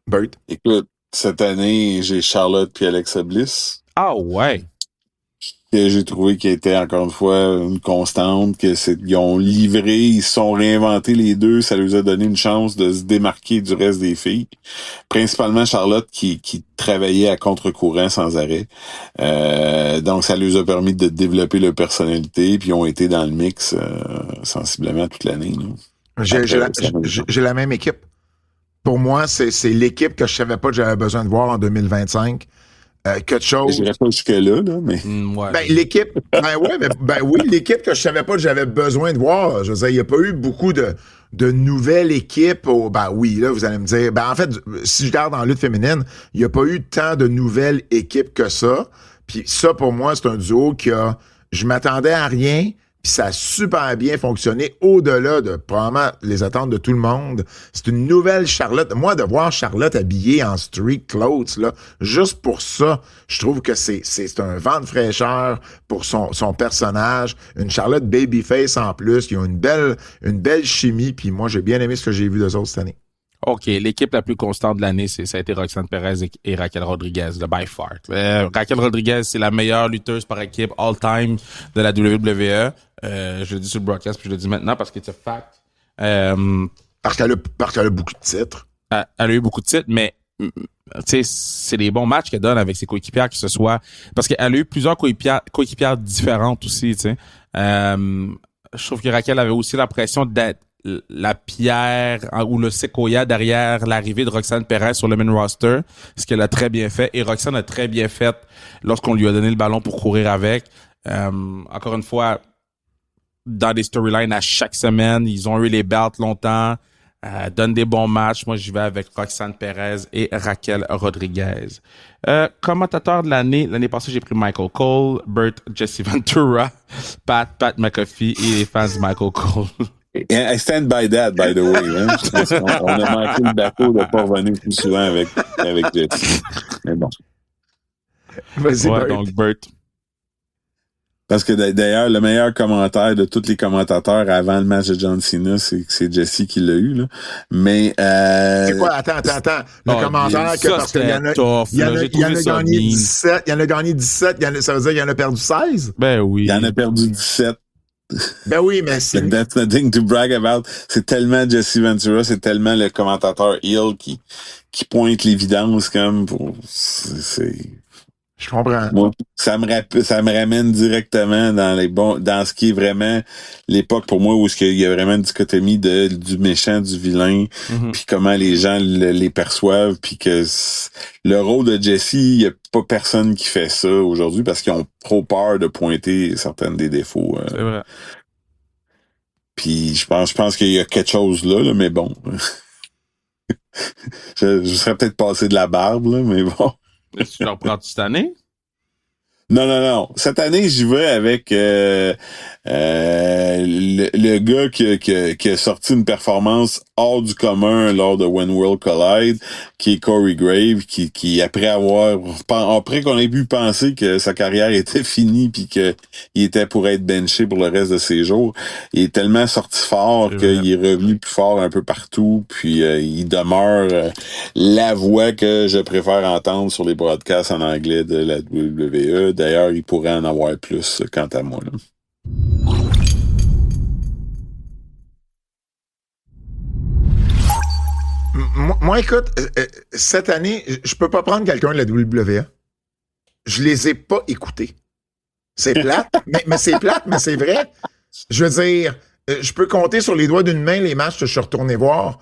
Bert? Écoute, cette année, j'ai Charlotte puis Alexa Bliss. Ah ouais. Que j'ai trouvé qui était encore une fois une constante, ils ont livré, ils se sont réinventés les deux, ça leur a donné une chance de se démarquer du reste des filles. Principalement Charlotte qui travaillait à contre-courant sans arrêt. Donc ça leur a permis de développer leur personnalité, puis ils ont été dans le mix sensiblement toute l'année. J'ai la même équipe. Pour moi, c'est l'équipe que je savais pas que j'avais besoin de voir en 2025. Quelque chose. Je dirais pas jusque-là, mais. Ouais. Ben, l'équipe. Oui, l'équipe que je savais pas que j'avais besoin de voir. Je veux dire, il n'y a pas eu beaucoup de nouvelles équipes. Ben oui, là, vous allez me dire. Ben, en fait, si je regarde en lutte féminine, il n'y a pas eu tant de nouvelles équipes que ça. Puis ça, pour moi, c'est un duo je m'attendais à rien. Puis ça a super bien fonctionné au-delà de probablement les attentes de tout le monde. C'est une nouvelle Charlotte. Moi, de voir Charlotte habillée en street clothes, là, juste pour ça, je trouve que c'est un vent de fraîcheur pour son personnage. Une Charlotte babyface en plus. Ils ont une belle chimie. Puis moi, j'ai bien aimé ce que j'ai vu d'eux autres cette année. OK, l'équipe la plus constante de l'année, ça a été Roxanne Perez et Raquel Rodriguez, de by far. Raquel Rodriguez, c'est la meilleure lutteuse par équipe all-time de la WWE. Je le dis sur le broadcast, puis je le dis maintenant parce que c'est un fact. Parce qu'elle a beaucoup de titres. Elle a eu beaucoup de titres, mais tu sais, c'est des bons matchs qu'elle donne avec ses coéquipières, que ce soit parce qu'elle a eu plusieurs coéquipières différentes aussi, tu sais. Je trouve que Raquel avait aussi l'impression d'être la pierre ou le séquoia derrière l'arrivée de Roxanne Perez sur le main roster, ce qu'elle a très bien fait. Et Roxanne a très bien fait lorsqu'on lui a donné le ballon pour courir avec. Encore une fois, dans des storylines à chaque semaine, ils ont eu les belts longtemps, donnent des bons matchs. Moi, j'y vais avec Roxanne Perez et Raquel Rodriguez. Commentateur de l'année passée, j'ai pris Michael Cole, Bert Jesse Ventura, Pat McAfee et les fans de Michael Cole. I stand by that, by the way. Hein? Je pense qu'on a manqué le bateau de pas revenir plus souvent avec Jesse. Mais bon. Vas-y, Ouais, Bert. donc Bert. Parce que d'ailleurs, le meilleur commentaire de tous les commentateurs avant le match de John Cena, c'est Jesse qui l'a eu, là. Mais, C'est quoi? Attends. Le commentaire, que parce qu'il y en a, il y en a gagné 17, il y en a gagné 17, ça veut dire qu'il y en a perdu 16? Ben oui. Il en a perdu 17. Ben oui, mais c'est... That's nothing to brag about. C'est tellement Jesse Ventura, c'est tellement le commentateur heel qui pointe l'évidence comme pour, Je comprends. moi, ça me ramène directement dans ce qui est vraiment l'époque pour moi où il y a vraiment une dichotomie du méchant, du vilain, puis comment les gens les perçoivent, puis que le rôle de Jesse, il y a pas personne qui fait ça aujourd'hui parce qu'ils ont trop peur de pointer certains des défauts. C'est vrai. Puis je pense qu'il y a quelque chose là, mais bon. je serais peut-être passé de la barbe, là, mais bon. Tu leur prends cette année? Non. Cette année, j'y vais avec le gars qui a sorti une performance hors du commun lors de When World Collide, qui est Corey Graves, qui après qu'on ait pu penser que sa carrière était finie puis que il était pour être benché pour le reste de ses jours, il est tellement sorti fort qu'il est revenu plus fort un peu partout, puis il demeure la voix que je préfère entendre sur les broadcasts en anglais de la WWE. D'ailleurs, il pourrait en avoir plus quant à moi, là. Moi, écoute, cette année, je peux pas prendre quelqu'un de la WWE. Je les ai pas écoutés. C'est plate, mais c'est plate, mais c'est vrai. Je veux dire, je peux compter sur les doigts d'une main les matchs que je suis retourné voir.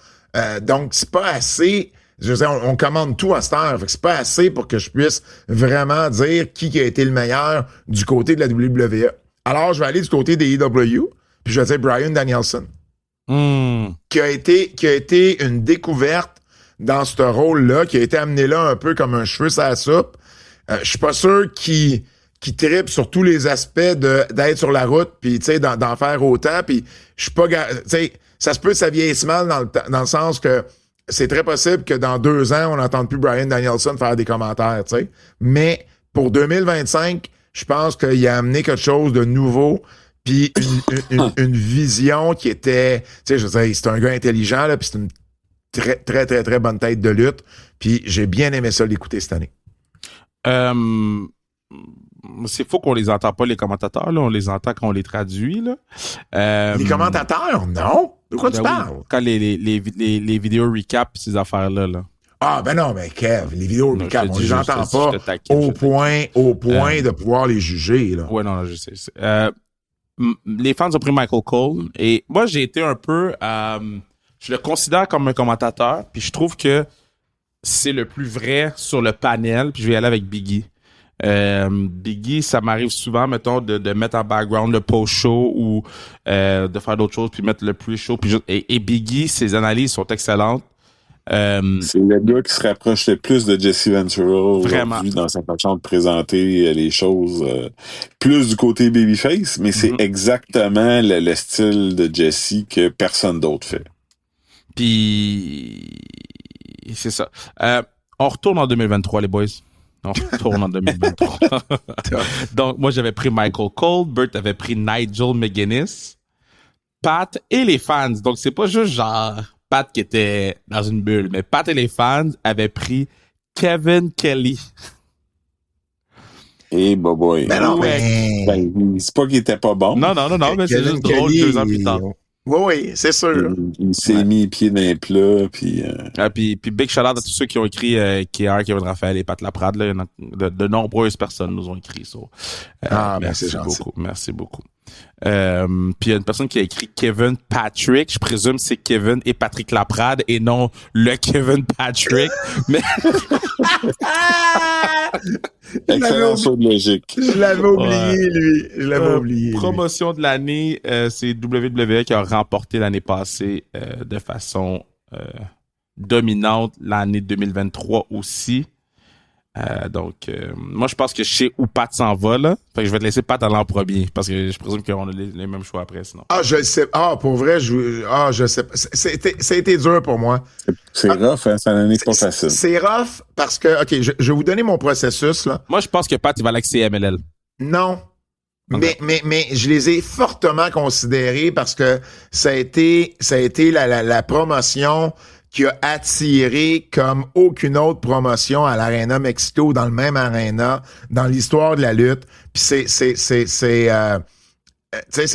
Donc, c'est pas assez. Je veux dire, on commande tout à cette heure. Fait que c'est pas assez pour que je puisse vraiment dire qui a été le meilleur du côté de la WWE. Alors, je vais aller du côté des EW, puis je vais dire Bryan Danielson. Qui a été une découverte dans ce rôle-là, qui a été amené là un peu comme un cheveu sur la soupe. Je suis pas sûr qu'il trippe sur tous les aspects d'être sur la route, puis tu sais, d'en faire autant, puis je suis pas... Tu sais, ça se peut que ça vieillisse mal dans le sens que c'est très possible que dans 2 ans, on n'entende plus Bryan Danielson faire des commentaires, tu sais. Mais pour 2025, je pense qu'il a amené quelque chose de nouveau, puis une vision qui était... Tu sais, je veux dire, c'est un gars intelligent, là, puis c'est une très, très, très, très bonne tête de lutte, puis j'ai bien aimé ça l'écouter cette année. C'est faux qu'on les entend pas, les commentateurs, là. On les entend quand on les traduit, là. Les commentateurs, non? De quoi tu parles? Oui. Quand les vidéos recap ces affaires-là, là. Ah, ben non, mais Kev, les vidéos recap, on les entend pas au point de pouvoir les juger, là. Ouais, non, je sais. Les fans ont pris Michael Cole, et moi, j'ai été un peu... je le considère comme un commentateur, puis je trouve que c'est le plus vrai sur le panel, puis je vais y aller avec Biggie. Biggie, ça m'arrive souvent, mettons, de mettre en background le post-show ou de faire d'autres choses, puis mettre le pre-show. Et Biggie, ses analyses sont excellentes. C'est le gars qui se rapproche le plus de Jesse Ventura aujourd'hui dans sa façon de présenter les choses, plus du côté babyface, mais c'est exactement le style de Jesse que personne d'autre fait. Puis c'est ça. On retourne en 2023, les boys. On retourne en 2023. Donc, moi, j'avais pris Michael Cole. Bert avait pris Nigel McGuinness. Pat et les fans. Donc, c'est pas juste genre Pat qui était dans une bulle, mais Pat et les fans avaient pris Kevin Kelly. Et boy. Ben non, mais... c'est pas qu'il était pas bon. Non, mais c'est juste drôle 2 ans plus tard. Oui, c'est sûr. Il s'est mis les pieds dans les plats, puis... Puis big shout-out à tous ceux qui ont écrit KR, Kevin Raphaël et Pat Laprade. Là, de nombreuses personnes nous ont écrit ça. C'est gentil. Merci beaucoup. Puis il y a une personne qui a écrit Kevin Patrick. Je présume que c'est Kevin et Patrick Laprade et non le Kevin Patrick. Mais excellent saut de logique. Je l'avais oublié, lui. Je l'avais oublié. Promotion de l'année, c'est WWE qui a remporté l'année passée de façon dominante l'année 2023 aussi. Donc, moi, je pense que je sais où Pat s'en va, là. Fait que je vais te laisser Pat aller en premier, parce que je présume qu'on a les mêmes choix après, sinon. Je le sais. Pour vrai, je sais pas. Ça a été dur pour moi. C'est rough, hein? Ça n'en est pas facile. C'est rough parce que, OK, je vais vous donner mon processus, là. Moi, je pense que Pat, il va aller avec CMLL. Non. Okay. Mais je les ai fortement considérés parce que ça a été la promotion qui a attiré comme aucune autre promotion à l'Arena Mexico, dans le même Arena, dans l'histoire de la lutte. Puis c'est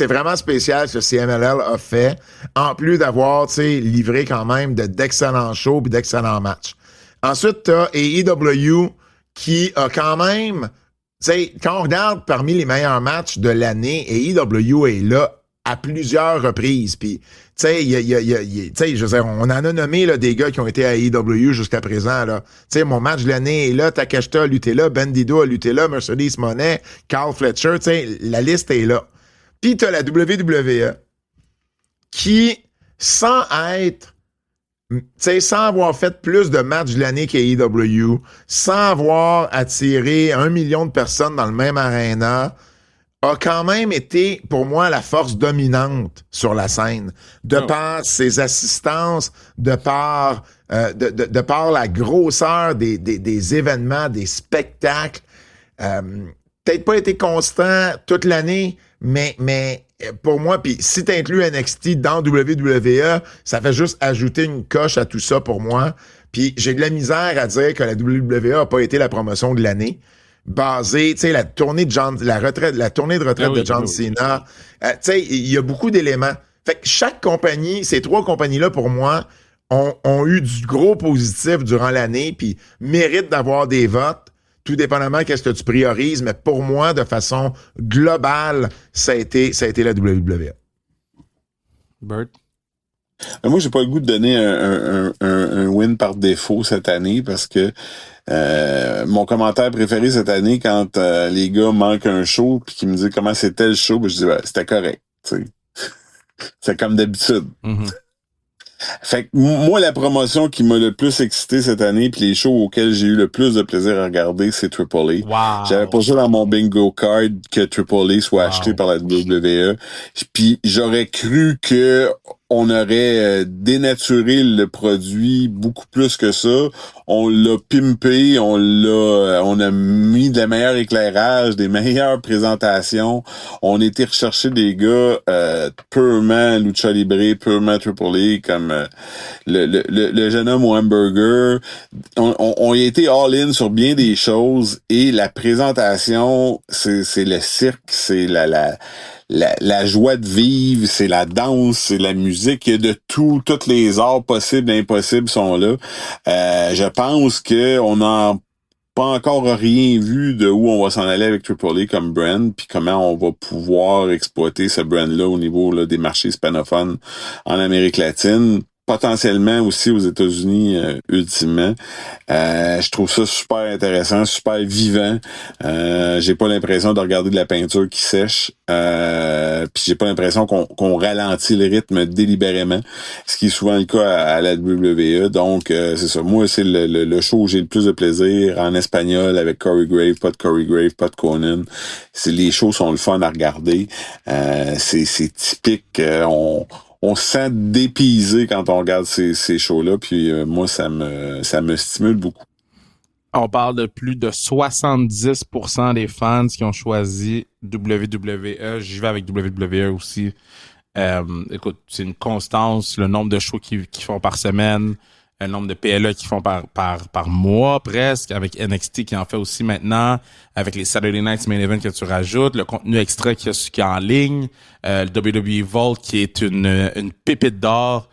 vraiment spécial ce que CMLL a fait, en plus d'avoir, livré quand même d'excellents shows et d'excellents matchs. Ensuite, t'as AEW qui a quand même, quand on regarde parmi les meilleurs matchs de l'année, AEW est là à plusieurs reprises. Puis, je veux dire, on en a nommé là, des gars qui ont été à AEW jusqu'à présent. Là. Mon match de l'année est là, Takeshita a lutté là, Bandido a lutté là, Mercedes Moné, Carl Fletcher, la liste est là. Puis t'as la WWE qui, sans avoir fait plus de matchs de l'année qu'AEW, sans avoir attiré 1 million de personnes dans le même aréna, a quand même été, pour moi, la force dominante sur la scène, de par ses assistances, de par la grosseur des événements, des spectacles. Peut-être pas été constant toute l'année, mais pour moi, puis si t'inclus NXT dans WWE, ça fait juste ajouter une coche à tout ça pour moi. Puis j'ai de la misère à dire que la WWE a pas été la promotion de l'année. Basé, la tournée de retraite de John Cena. Il y a beaucoup d'éléments. Fait que chaque compagnie, ces 3 compagnies-là, pour moi, ont eu du gros positif durant l'année, puis méritent d'avoir des votes, tout dépendamment qu'est-ce que tu priorises. Mais pour moi, de façon globale, ça a été la WWE. Bert? Moi, j'ai pas le goût de donner un win par défaut cette année parce que mon commentaire préféré cette année, quand les gars manquent un show puis qu'ils me disent comment c'était le show, je dis c'était correct. T'sais. C'est comme d'habitude. Mm-hmm. Fait que moi, la promotion qui m'a le plus excité cette année, puis les shows auxquels j'ai eu le plus de plaisir à regarder, c'est Triple A. Wow. J'avais pas ça dans mon bingo card que Triple A soit acheté par la WWE. Puis j'aurais cru que on aurait dénaturé le produit beaucoup plus que ça. On l'a pimpé, on a mis de la meilleure éclairage, des meilleures présentations. On était rechercher des gars purement Lucha Libre, purement Triple A, comme le jeune homme au hamburger. On a été all-in sur bien des choses et la présentation, c'est le cirque, c'est la joie de vivre, c'est la danse, c'est la musique, il y a de tout, tous les arts possibles et impossibles sont là. Je pense que on n'a pas encore rien vu de où on va s'en aller avec Triple A comme brand, puis comment on va pouvoir exploiter ce brand-là au niveau là, des marchés hispanophones en Amérique latine. Potentiellement aussi aux États-Unis ultimement. Je trouve ça super intéressant, super vivant. J'ai pas l'impression de regarder de la peinture qui sèche. Puis j'ai pas l'impression qu'on ralentit le rythme délibérément, ce qui est souvent le cas à la WWE. Donc c'est ça. Moi, c'est le show où j'ai le plus de plaisir en espagnol avec Corey Grave, pas de Conan. Les shows sont le fun à regarder. C'est typique. On se sent dépaysé quand on regarde ces shows-là, puis moi, ça me stimule beaucoup. On parle de plus de 70% des fans qui ont choisi WWE. J'y vais avec WWE aussi. Écoute, c'est une constance, le nombre de shows qu'ils font par semaine. un nombre de PLE qu'ils font par mois presque, avec NXT qui en fait aussi maintenant, avec les Saturday Night Main Event que tu rajoutes, le contenu extra qui est en ligne, le WWE Vault qui est une pépite d'or.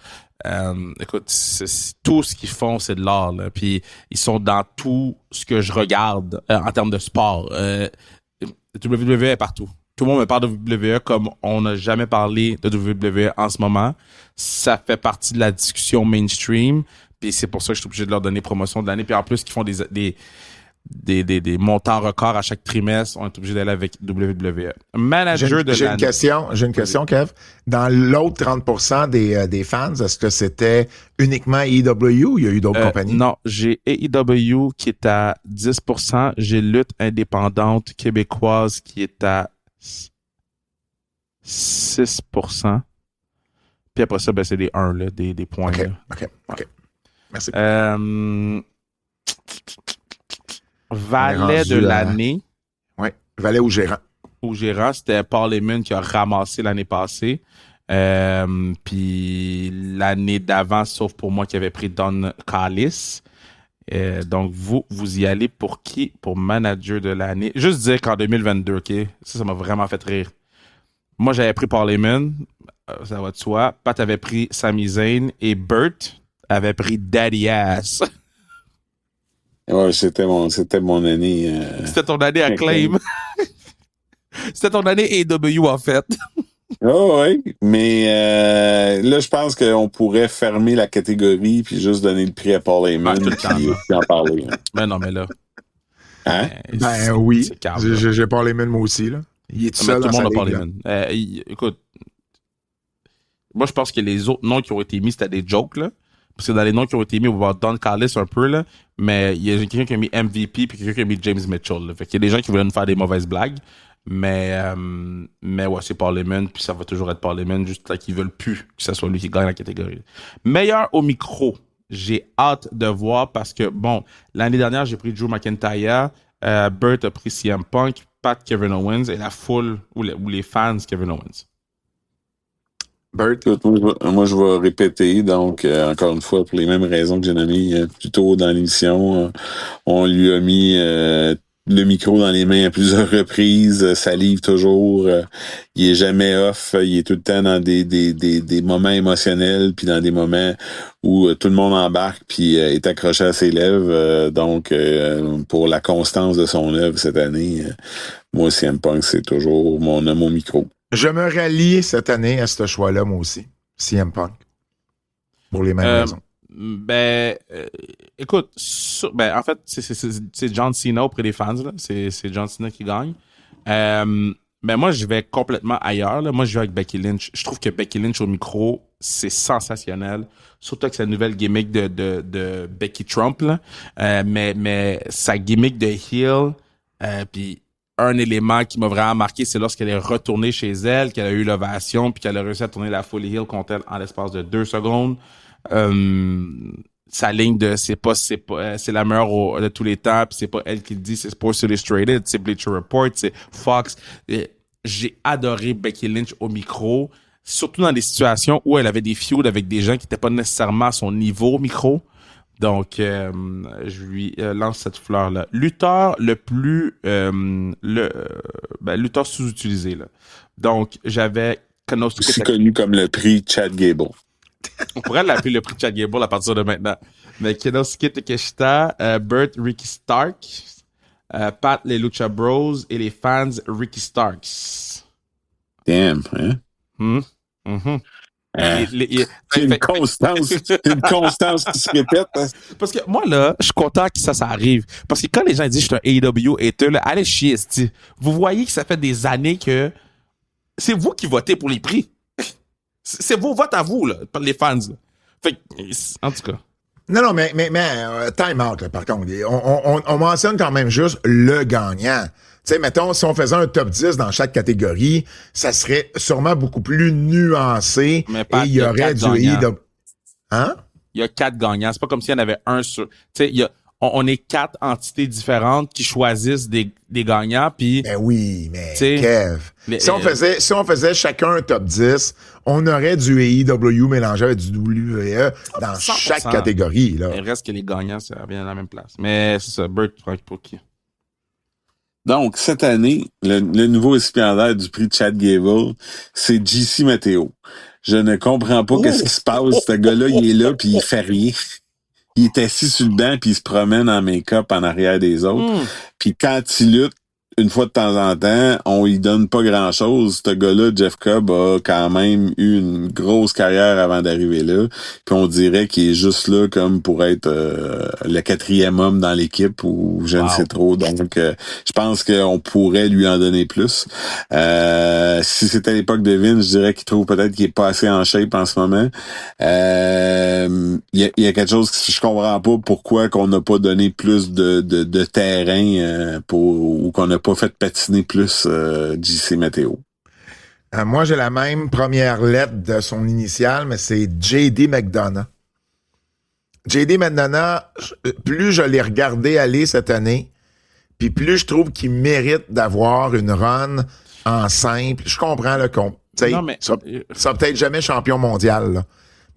Écoute, tout ce qu'ils font, c'est de l'art, là. Puis ils sont dans tout ce que je regarde en termes de sport. WWE est partout. Tout le monde me parle de WWE comme on n'a jamais parlé de WWE en ce moment. Ça fait partie de la discussion mainstream. Puis c'est pour ça que je suis obligé de leur donner promotion de l'année. Puis en plus, ils font des montants records à chaque trimestre. On est obligé d'aller avec WWE. Manager de l'année. J'ai une question, Kev. Dans l'autre 30% des fans, est-ce que c'était uniquement AEW ou il y a eu d'autres compagnies? Non, j'ai AEW qui est à 10%. J'ai Lutte indépendante québécoise qui est à 6%. Puis après ça, ben, c'est des 1, là, des points. OK, là. OK. Merci. Valet de l'année. Oui, valet ou gérant. Au gérant, c'était Paul Heyman qui a ramassé l'année passée. Puis l'année d'avant, sauf pour moi qui avait pris Don Callis. Donc, vous y allez pour qui? Pour manager de l'année. Juste dire qu'en 2022, OK? Ça m'a vraiment fait rire. Moi, j'avais pris Paul Heyman. Ça va de soi. Pat avait pris Sami Zayn et Bert avait pris Daddy Ass. Ouais, c'était mon année. C'était ton année à Claim. C'était ton année AEW, en fait. Oh, oui, mais là, je pense qu'on pourrait fermer la catégorie puis juste donner le prix à Paul Heyman puis en parler. Mais non, mais là. Hein? Ben oui. J'ai Paul Heyman, moi aussi, là. Il est tout seul tout dans le monde sa a ligue, Paul Heyman. Écoute, moi, je pense que les autres noms qui ont été mis, c'était des jokes, là. Parce que dans les noms qui ont été mis, on va voir Don Callis un peu, là. Mais il y a quelqu'un qui a mis MVP puis quelqu'un qui a mis James Mitchell, là. Fait qu'il y a des gens qui voulaient nous faire des mauvaises blagues. Mais ouais, c'est Paul Heyman, puis ça va toujours être Paul Heyman, juste là qu'ils veulent plus que ce soit lui qui gagne la catégorie. Meilleur au micro, j'ai hâte de voir parce que, bon, l'année dernière, j'ai pris Drew McIntyre, Bert a pris CM Punk, Pat Kevin Owens et la foule, ou les fans Kevin Owens. Bert? Moi, je vais répéter, donc, encore une fois, pour les mêmes raisons que j'ai nommées plus tôt dans l'émission, on lui a mis le micro dans les mains à plusieurs reprises, ça livre toujours, il est jamais off, il est tout le temps dans des moments émotionnels, puis dans des moments où tout le monde embarque, puis est accroché à ses lèvres, donc pour la constance de son œuvre cette année, moi, CM Punk, c'est toujours mon homme au micro. Je me rallie cette année à ce choix-là, moi aussi. CM Punk. Pour les mêmes raisons. Écoute, en fait, c'est John Cena auprès des fans, là. C'est John Cena qui gagne. Mais moi, je vais complètement ailleurs, là. Moi, je vais avec Becky Lynch. Je trouve que Becky Lynch au micro, c'est sensationnel. Surtout avec sa nouvelle gimmick de Becky Trump, là. Mais sa gimmick de heel, puis un élément qui m'a vraiment marqué, c'est lorsqu'elle est retournée chez elle, qu'elle a eu l'ovation, puis qu'elle a réussi à tourner la folie heel contre elle en l'espace de 2 secondes. Sa ligne de c'est la meilleure de tous les temps, puis c'est pas elle qui le dit, c'est Sports Illustrated, c'est Bleacher Report, c'est Fox. J'ai adoré Becky Lynch au micro, surtout dans des situations où elle avait des feuds avec des gens qui étaient pas nécessairement à son niveau au micro. Donc, je lui lance cette fleur-là. Lutteur le plus... lutteur sous-utilisé, là. Donc, j'avais... C'est connu comme le prix Chad Gable. On pourrait l'appeler le prix Chad Gable à partir de maintenant. Mais Kenosuke Takeshita, Bert Ricky Stark, Pat les Lucha Bros et les fans Ricky Starks. Damn, hein? C'est une constance qui se répète. Hein? Parce que moi, là, je suis content que ça arrive. Parce que quand les gens disent que je suis un AEW hater, là, allez chier, c'ti. Vous voyez que ça fait des années que c'est vous qui votez pour les prix. C'est vos votes à vous, là, les fans. Là. Fait en tout cas. Non, mais time out, là, par contre. On mentionne quand même juste le gagnant. Tu sais, mettons, si on faisait un top 10 dans chaque catégorie, ça serait sûrement beaucoup plus nuancé. Mais et il y aurait du gagnants. Hein? Il y a 4 gagnants. C'est pas comme s'il y en avait un sur... Tu sais, on est 4 entités différentes qui choisissent des gagnants, puis... Ben oui, mais t'sais, Kev, si on faisait chacun un top 10, on aurait du AEW mélangé avec du WWE dans 100%. chaque catégorie, là. Il reste que les gagnants, ça revient à la même place. Mais c'est ça, Burt, pour qui? Donc, cette année, le nouveau récipiendaire du prix Chad Gable, c'est JC Matteo. Je ne comprends pas qu'est-ce qui se passe. Ce gars-là, il est là, puis il fait rien. Il est assis sur le banc, puis il se promène en make-up en arrière des autres. Puis quand il lutte, une fois de temps en temps, on lui donne pas grand-chose. Ce gars-là, Jeff Cobb, a quand même eu une grosse carrière avant d'arriver là. Puis on dirait qu'il est juste là comme pour être le 4e homme dans l'équipe ou je ne sais trop. Donc, je pense qu'on pourrait lui en donner plus. Si c'était à l'époque de Vince, je dirais qu'il trouve peut-être qu'il est pas assez en shape en ce moment. Il y a quelque chose que je comprends pas pourquoi qu'on n'a pas donné plus de terrain ou qu'on n'a pas fait patiner plus JC Matteo. Moi, j'ai la même première lettre de son initiale, mais c'est J.D. McDonough. J.D. McDonough, plus je l'ai regardé aller cette année, puis plus je trouve qu'il mérite d'avoir une run en simple. Je comprends là, ça peut-être jamais champion mondial, là.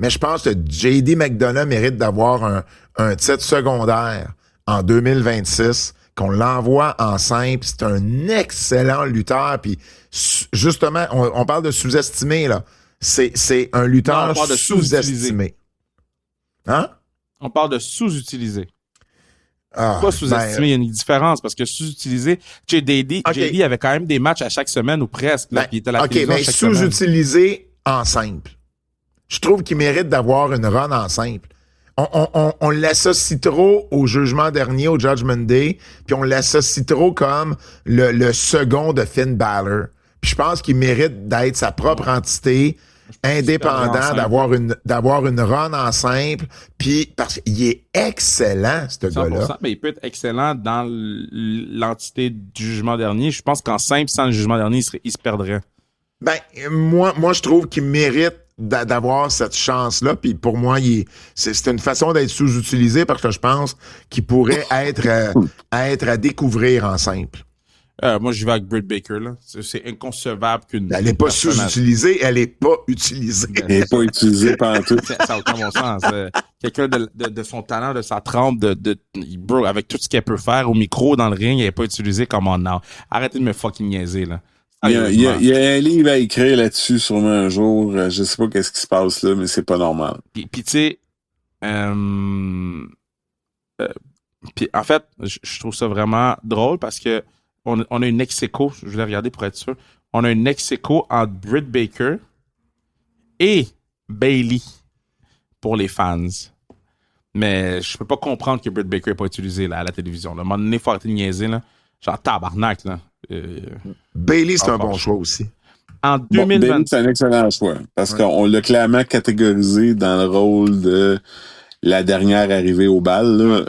Mais je pense que J.D. McDonough mérite d'avoir un titre secondaire en 2026, qu'on l'envoie en simple. C'est un excellent lutteur. Puis justement, on parle de sous-estimé, là. C'est un lutteur sous-estimé. Hein? On parle de sous-utilisé. Ah, pas sous-estimé, il y a une différence parce que sous-utilisé, JD avait quand même des matchs à chaque semaine ou presque. Là, puis il était à la télévision mais chaque sous-utilisé en simple. Je trouve qu'il mérite d'avoir une run en simple. On l'associe trop au jugement dernier, au Judgment Day, puis on l'associe trop comme le second de Finn Balor. Puis je pense qu'il mérite d'être sa propre entité, indépendant, d'avoir une run en simple, puis parce qu'il est excellent, ce gars-là. Mais il peut être excellent dans l'entité du jugement dernier. Je pense qu'en simple, sans le jugement dernier, il se perdrait. Ben, moi, je trouve qu'il mérite d'avoir cette chance-là, puis pour moi, c'est une façon d'être sous-utilisé parce que je pense qu'il pourrait être à découvrir en simple. Moi, j'y vais avec Britt Baker, là. C'est inconcevable qu'une... Elle n'est pas sous-utilisée, elle n'est pas utilisée. Elle n'est pas utilisée par tout. Ça n'a aucun bon sens. Quelqu'un de son talent, de sa trempe, bro, avec tout ce qu'elle peut faire au micro, dans le ring, elle n'est pas utilisée comme on a. Arrêtez de me fucking niaiser, là. Il y a un livre à écrire là-dessus sûrement un jour. Je sais pas qu'est-ce qui se passe là, mais c'est pas normal. Puis tu sais, puis en fait, je trouve ça vraiment drôle parce que on a une ex-écho, je voulais regarder pour être sûr, on a une ex-écho entre Britt Baker et Bayley pour les fans. Mais je peux pas comprendre que Britt Baker n'est pas utilisé là, à la télévision. Là. À un moment donné, il faut arrêter de niaiser. Là. Genre tabarnak, là. Bayley, c'est un bon choix aussi. En 2020... Bayley, c'est un excellent choix. Parce qu'on l'a clairement catégorisé dans le rôle de la dernière arrivée au bal. Là,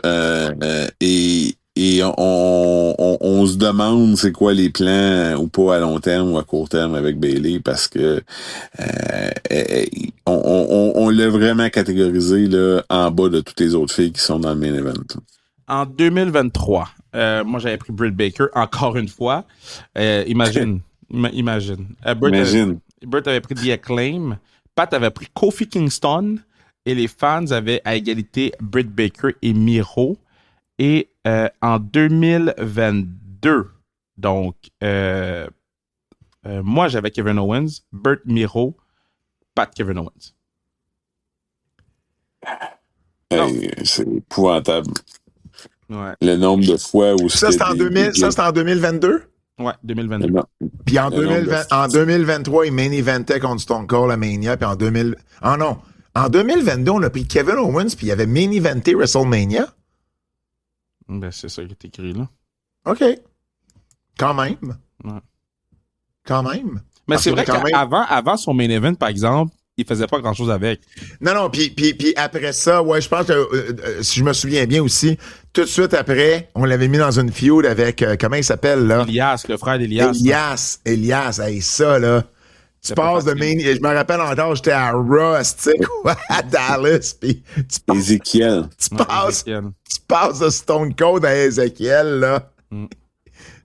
et on se demande c'est quoi les plans ou pas à long terme ou à court terme avec Bayley parce que on l'a vraiment catégorisé là, en bas de toutes les autres filles qui sont dans le main event. En 2023, moi j'avais pris Britt Baker encore une fois. Imagine. Britt avait pris The Acclaim. Pat avait pris Kofi Kingston. Et les fans avaient à égalité Britt Baker et Miro. Et en 2022, donc, moi j'avais Kevin Owens, Burt Miro, Pat Kevin Owens. Hey, c'est épouvantable. Ouais. Le nombre de fois où ça, c'est en 2022? Ouais, 2022. Puis en 2023, il main eventait contre Stone Cold à Mania. Puis en 2022, on a pris Kevin Owens, puis il avait main eventé WrestleMania. Ben, c'est ça qui est écrit là. OK. Quand même. Ouais. Quand même. Mais c'est vrai qu'avant son main event, par exemple, il faisait pas grand-chose avec. Non, puis après ça, ouais, je pense que, si je me souviens bien aussi, tout de suite après, on l'avait mis dans une feud avec, comment il s'appelle, là? Elias, le frère d'Elias. Elias, hey, ça, là, Tu passes de Main... Je me rappelle encore, j'étais à Rust, tu sais, à Dallas, puis Ézéchiel. tu passes de Stone Cold à Ezekiel, là.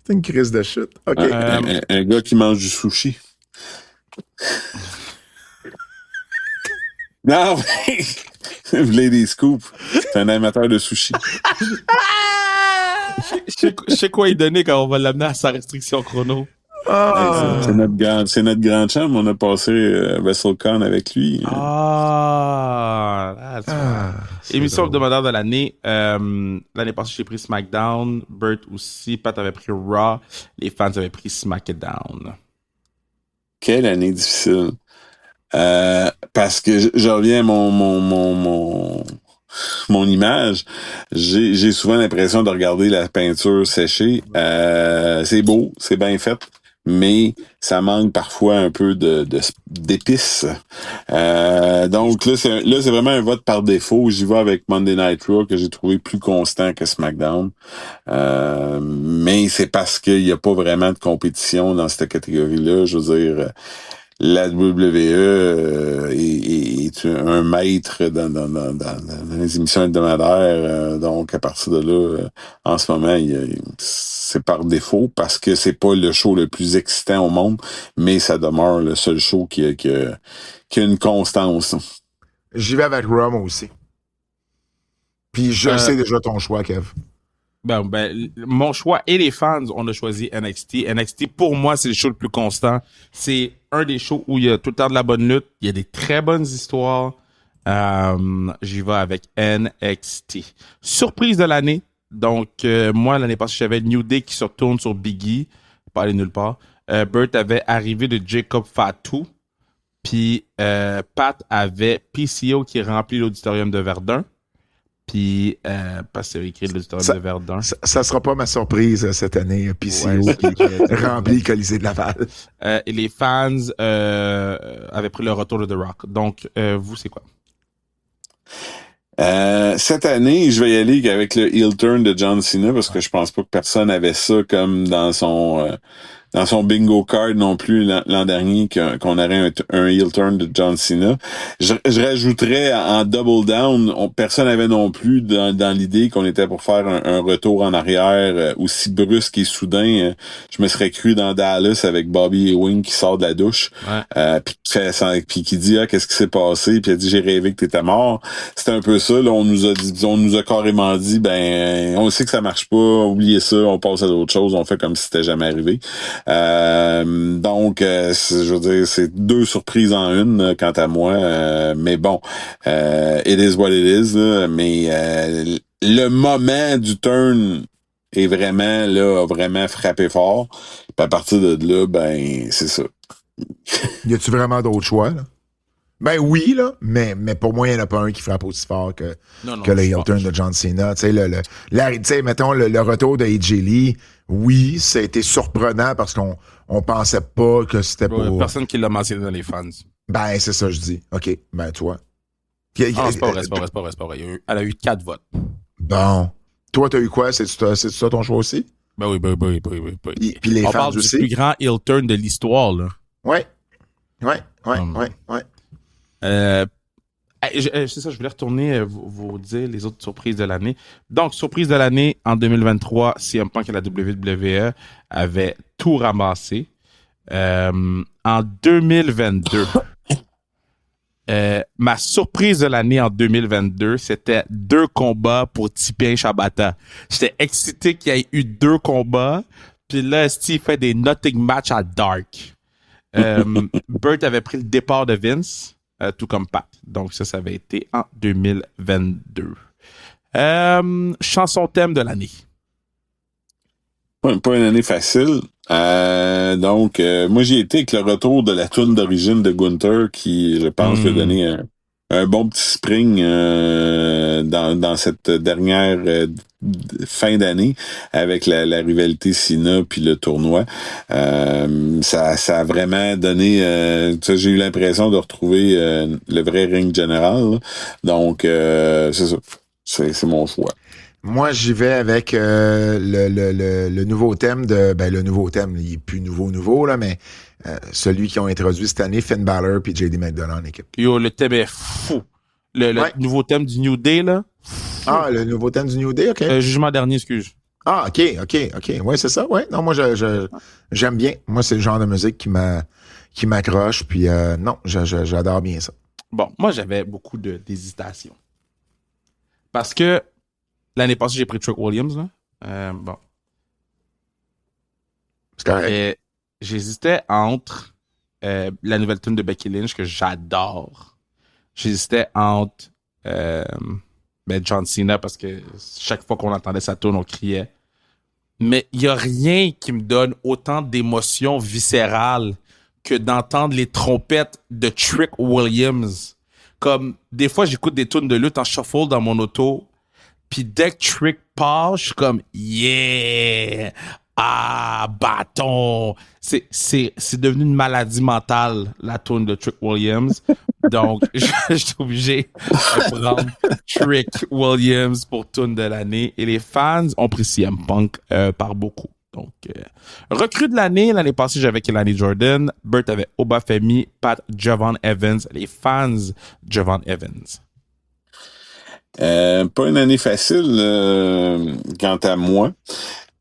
C'est une crise de chute. OK. Un gars qui mange du sushi. Non, vous voulez des scoops. C'est un amateur de sushi. Je sais quoi y donner quand on va l'amener à sa restriction chrono. C'est notre grand chum. On a passé WrestleCon avec lui. Émission hebdomadaire de l'année. L'année passée, j'ai pris SmackDown. Bert aussi. Pat avait pris Raw. Les fans avaient pris SmackDown. Quelle année difficile. Parce que je reviens à mon image. J'ai souvent l'impression de regarder la peinture séchée. C'est beau, c'est bien fait, mais ça manque parfois un peu d'épices. Donc là, c'est vraiment un vote par défaut. J'y vais avec Monday Night Raw, que j'ai trouvé plus constant que SmackDown. Mais c'est parce qu'il n'y a pas vraiment de compétition dans cette catégorie-là. Je veux dire, la WWE est un maître dans les émissions hebdomadaires. Donc, à partir de là, en ce moment, c'est par défaut parce que c'est pas le show le plus excitant au monde, mais ça demeure le seul show qui a une constance. J'y vais avec Raw, moi aussi. Puis je sais déjà ton choix, Kev. Mon choix et les fans, on a choisi NXT. NXT, pour moi, c'est le show le plus constant. C'est un des shows où il y a tout le temps de la bonne lutte. Il y a des très bonnes histoires. J'y vais avec NXT. Surprise de l'année. Donc, moi, l'année passée, j'avais New Day qui se retourne sur Biggie. Pas aller nulle part. Bert avait arrivé de Jacob Fatu. Puis, Pat avait PCO qui remplit l'auditorium de Verdun. Puis, parce que c'est écrit l'auditorium de Verdun. Ça sera pas ma surprise cette année, PCO qui remplit le Colisée de Laval. Et les fans avaient pris le retour de The Rock. Donc, vous, c'est quoi? Cette année, je vais y aller avec le heel turn de John Cena parce que je pense pas que personne avait ça comme dans son bingo card non plus l'an dernier qu'on aurait un heel turn de John Cena. Je rajouterais en double down, personne n'avait non plus dans l'idée qu'on était pour faire un retour en arrière aussi brusque et soudain. Je me serais cru dans Dallas avec Bobby Ewing qui sort de la douche, puis qui dit qu'est-ce qui s'est passé, puis il a dit j'ai rêvé que t'étais mort. C'était un peu ça. Là, on nous a carrément dit on sait que ça marche pas, oubliez ça, on passe à d'autres choses, on fait comme si c'était jamais arrivé. Donc, je veux dire, c'est deux surprises en une, quant à moi. Mais bon, it is what it is. Là, mais le moment du turn est vraiment là, a vraiment frappé fort. Puis à partir de là, c'est ça. Y a-tu vraiment d'autres choix, là? Ben oui, là, mais pour moi, il n'y en a pas un qui frappe aussi fort que le heel turn de John Cena. Tu sais, mettons, le retour de AJ Lee, oui, ça a été surprenant parce qu'on pensait pas que c'était pour... Personne qui l'a mentionné dans les fans. Ben, c'est ça, je dis. OK, ben toi. C'est pas vrai. Elle a eu 4 votes. Bon. Toi, t'as eu quoi? C'est ça ton choix aussi? Ben oui. Puis les fans parle aussi? Du plus grand heel turn de l'histoire, là. Ouais. C'est ça, je voulais retourner vous dire les autres surprises de l'année. Donc, surprise de l'année, en 2023, CM Punk et la WWE avaient tout ramassé. En 2022, ma surprise de l'année en 2022, c'était 2 combats pour Tipien Shabata. J'étais excité qu'il y ait eu 2 combats. Puis là, Steve fait des nothing match à Dark. Bert avait pris le départ de Vince, tout comme Pat. Donc ça avait été en 2022. Chanson thème de l'année. Pas une année facile. Donc, moi, j'ai été avec le retour de la tune d'origine de Gunther qui, je pense, lui a donné un bon petit spring dans cette dernière fin d'année avec la rivalité Cena puis le tournoi. Ça a vraiment donné... j'ai eu l'impression de retrouver le vrai ring général. Là. Donc, c'est ça. C'est mon choix. Moi, j'y vais avec le nouveau thème de... Ben, le nouveau thème, il est plus nouveau, là, mais celui qu'ils ont introduit cette année, Finn Balor puis J.D. McDonough en équipe. Yo, le thème est fou. Le nouveau thème du New Day, là. Ah, le nouveau thème du New Day, OK. Jugement dernier, excuse. Ah, OK. Ouais, c'est ça, ouais. Non, moi, j'aime bien. Moi, c'est le genre de musique qui m'accroche, puis non, j'adore bien ça. Bon, moi, j'avais beaucoup d'hésitation. Parce que l'année passée, j'ai pris Trick Williams, là. Bon. C'est correct. Et j'hésitais entre la nouvelle tune de Becky Lynch, que j'adore. J'hésitais entre John Cena, parce que chaque fois qu'on entendait sa tune, on criait. Mais il n'y a rien qui me donne autant d'émotions viscérales que d'entendre les trompettes de Trick Williams. Comme, des fois, j'écoute des tunes de lutte en shuffle dans mon auto, puis dès que Trick part, je suis comme, yeah! Ah, bâton! C'est devenu une maladie mentale, la tune de Trick Williams. Donc, je suis obligé de prendre Trick Williams pour tune de l'année. Et les fans ont pris CM Punk par beaucoup. Donc, recrue de l'année passée, j'avais Kelani Jordan. Burt avait Obafemi, Pat Javon Evans. Les fans, Javon Evans. Pas une année facile quant à moi.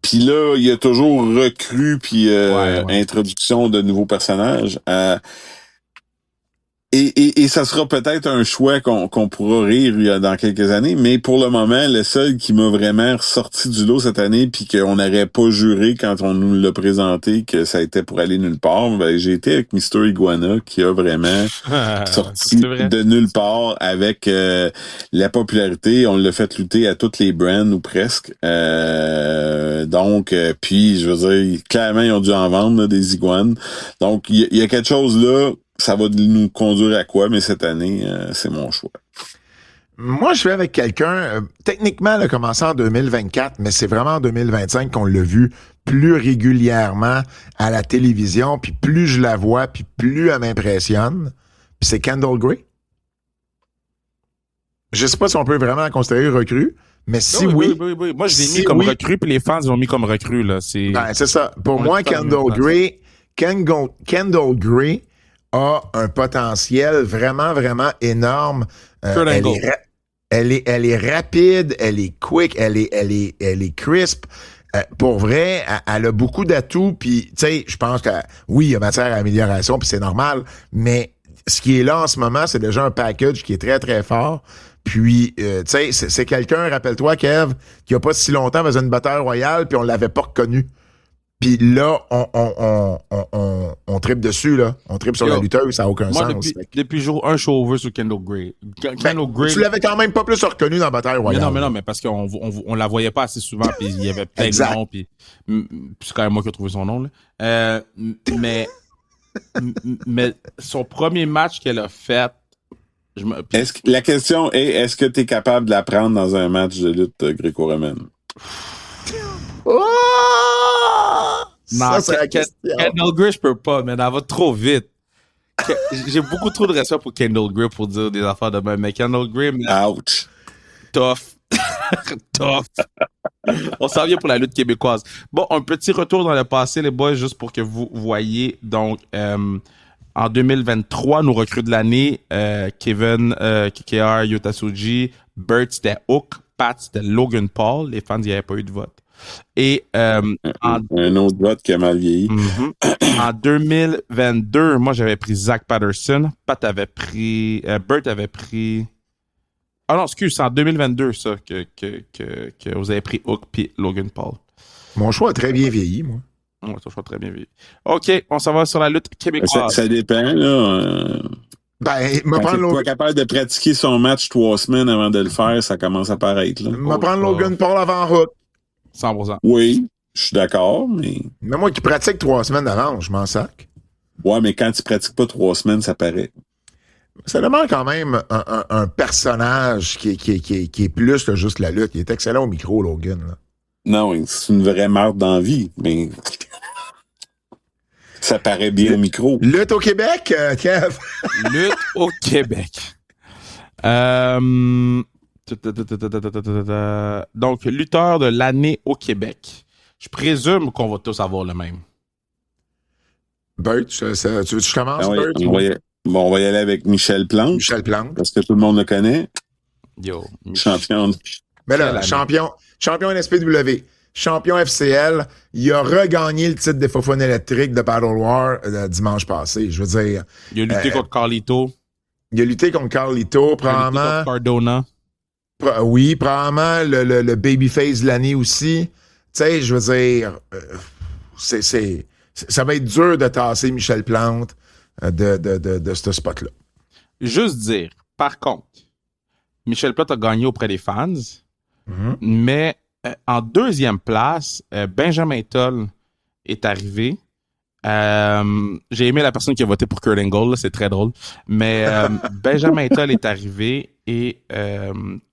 Puis là, il y a toujours recrue puis introduction de nouveaux personnages. Et ça sera peut-être un choix qu'on pourra rire dans quelques années, mais pour le moment, le seul qui m'a vraiment ressorti du lot cette année puis qu'on n'aurait pas juré quand on nous l'a présenté que ça a été pour aller nulle part, ben, j'ai été avec Mr. Iguana qui a vraiment sorti de nulle part avec la popularité. On l'a fait lutter à toutes les brands ou presque. Donc, puis je veux dire, clairement, ils ont dû en vendre là, des iguanes. Donc, il y a quelque chose là. Ça va nous conduire à quoi, mais cette année, c'est mon choix. Moi, je vais avec quelqu'un, techniquement, elle a commencé en 2024, mais c'est vraiment en 2025 qu'on l'a vu plus régulièrement à la télévision, puis plus je la vois, puis plus elle m'impressionne. Puis c'est Kendall Gray. Je sais pas si on peut vraiment la considérer recrue, mais si oui. Moi, je l'ai mis comme recrue, puis les fans l'ont mis comme recrue, là. Ben, c'est ça. Pour moi, Kendall Gray a un potentiel vraiment, vraiment énorme. Elle est rapide, elle est quick, elle est crisp. Pour vrai, elle a beaucoup d'atouts, puis tu sais, je pense que oui, il y a matière à amélioration, puis c'est normal, mais ce qui est là en ce moment, c'est déjà un package qui est très, très fort. Puis, tu sais, c'est quelqu'un, rappelle-toi, Kev, qui a pas si longtemps faisait une bataille royale, puis on l'avait pas reconnu. Puis là, on tripe dessus, là. On tripe sur la lutteuse, ça n'a aucun sens. Depuis jour 1, je suis over sur Kendall Gray. Tu l'avais quand même pas plus reconnu dans la bataille royale. Mais non, mais parce qu'on la voyait pas assez souvent, puis il y avait plein de noms, puis c'est quand même moi qui ai trouvé son nom, là. Mais son premier match qu'elle a fait, la question est, est-ce que tu es capable de la prendre dans un match de lutte gréco-romaine? Oh! Non, Kendall Gray, je peux pas, mais elle va trop vite. J'ai beaucoup trop de respect pour Kendall Gray pour dire des affaires de même, mais Kendall Gray, ouch. Tough. On s'en vient pour la lutte québécoise. Bon, un petit retour dans le passé, les boys, juste pour que vous voyez. Donc, en 2023, nos recrues de l'année, Kevin, KKR, Yuta Tsuji, Burt, c'était Hook, Pat, c'était Logan Paul. Les fans, il n'y avait pas eu de vote. Et un autre vote qui a mal vieilli. En 2022, moi j'avais pris Zach Patterson. Pat avait pris. Burt avait pris. Ah non, excuse, c'est en 2022 ça que vous avez pris Hook puis Logan Paul. Mon choix a très bien vieilli, moi. Ouais, ton choix a très bien vieilli. OK, on s'en va sur la lutte québécoise. Ça dépend, là. Pas capable de pratiquer son match 3 semaines avant de le faire, ça commence à paraître. Me prendre Logan Paul avant Hook. 100%. Oui, je suis d'accord, mais... Mais moi qui pratique 3 semaines avant, je m'en sac. Ouais, mais quand tu pratiques pas 3 semaines, ça paraît. Ça demande quand même un personnage qui est plus que juste la lutte. Il est excellent au micro, Logan. Là. Non, c'est une vraie marde d'envie, mais... ça paraît bien au micro. Lutte au Québec, Kev? Lutte au Québec. Donc, lutteur de l'année au Québec. Je présume qu'on va tous avoir le même. Bert, tu veux que je commence, Ah oui, Bert? on va y aller avec Michel Plante. Michel Plante. Parce que tout le monde le connaît. Yo. Champion. Mais là, champion NSPW, champion FCL, il a regagné le titre des Fofone électriques de Battle War dimanche passé. Je veux dire. Il a lutté contre Carlito. Il a lutté contre Carlito, probablement. Il a lutté contre Cardona. Oui, probablement le babyface de l'année aussi. Tu sais, je veux dire, ça va être dur de tasser Michel Plante de ce spot-là. Juste dire, par contre, Michel Plante a gagné auprès des fans, mais en deuxième place, Benjamin Toll est arrivé. J'ai aimé la personne qui a voté pour Kurt Angle, là, c'est très drôle. Mais Benjamin Toll est arrivé et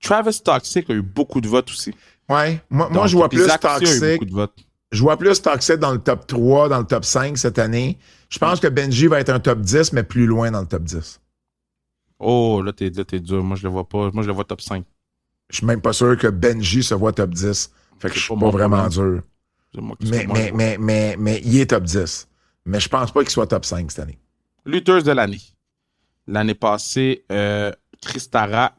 Travis Toxic a eu beaucoup de votes aussi. Ouais, moi Donc, je vois plus Zach aussi a eu Toxic. beaucoup de votes. Je vois plus Toxic dans le top 3, dans le top 5 cette année. Je pense que Benji va être un top 10, mais plus loin dans le top 10. Oh, là, t'es dur. Moi, je le vois pas. Moi, je le vois top 5. Je suis même pas sûr que Benji se voit top 10. Fait que je suis pas vraiment dur. Mais il est top 10. Mais je pense pas qu'il soit top 5 cette année. Lutteuse de l'année. L'année passée, Christara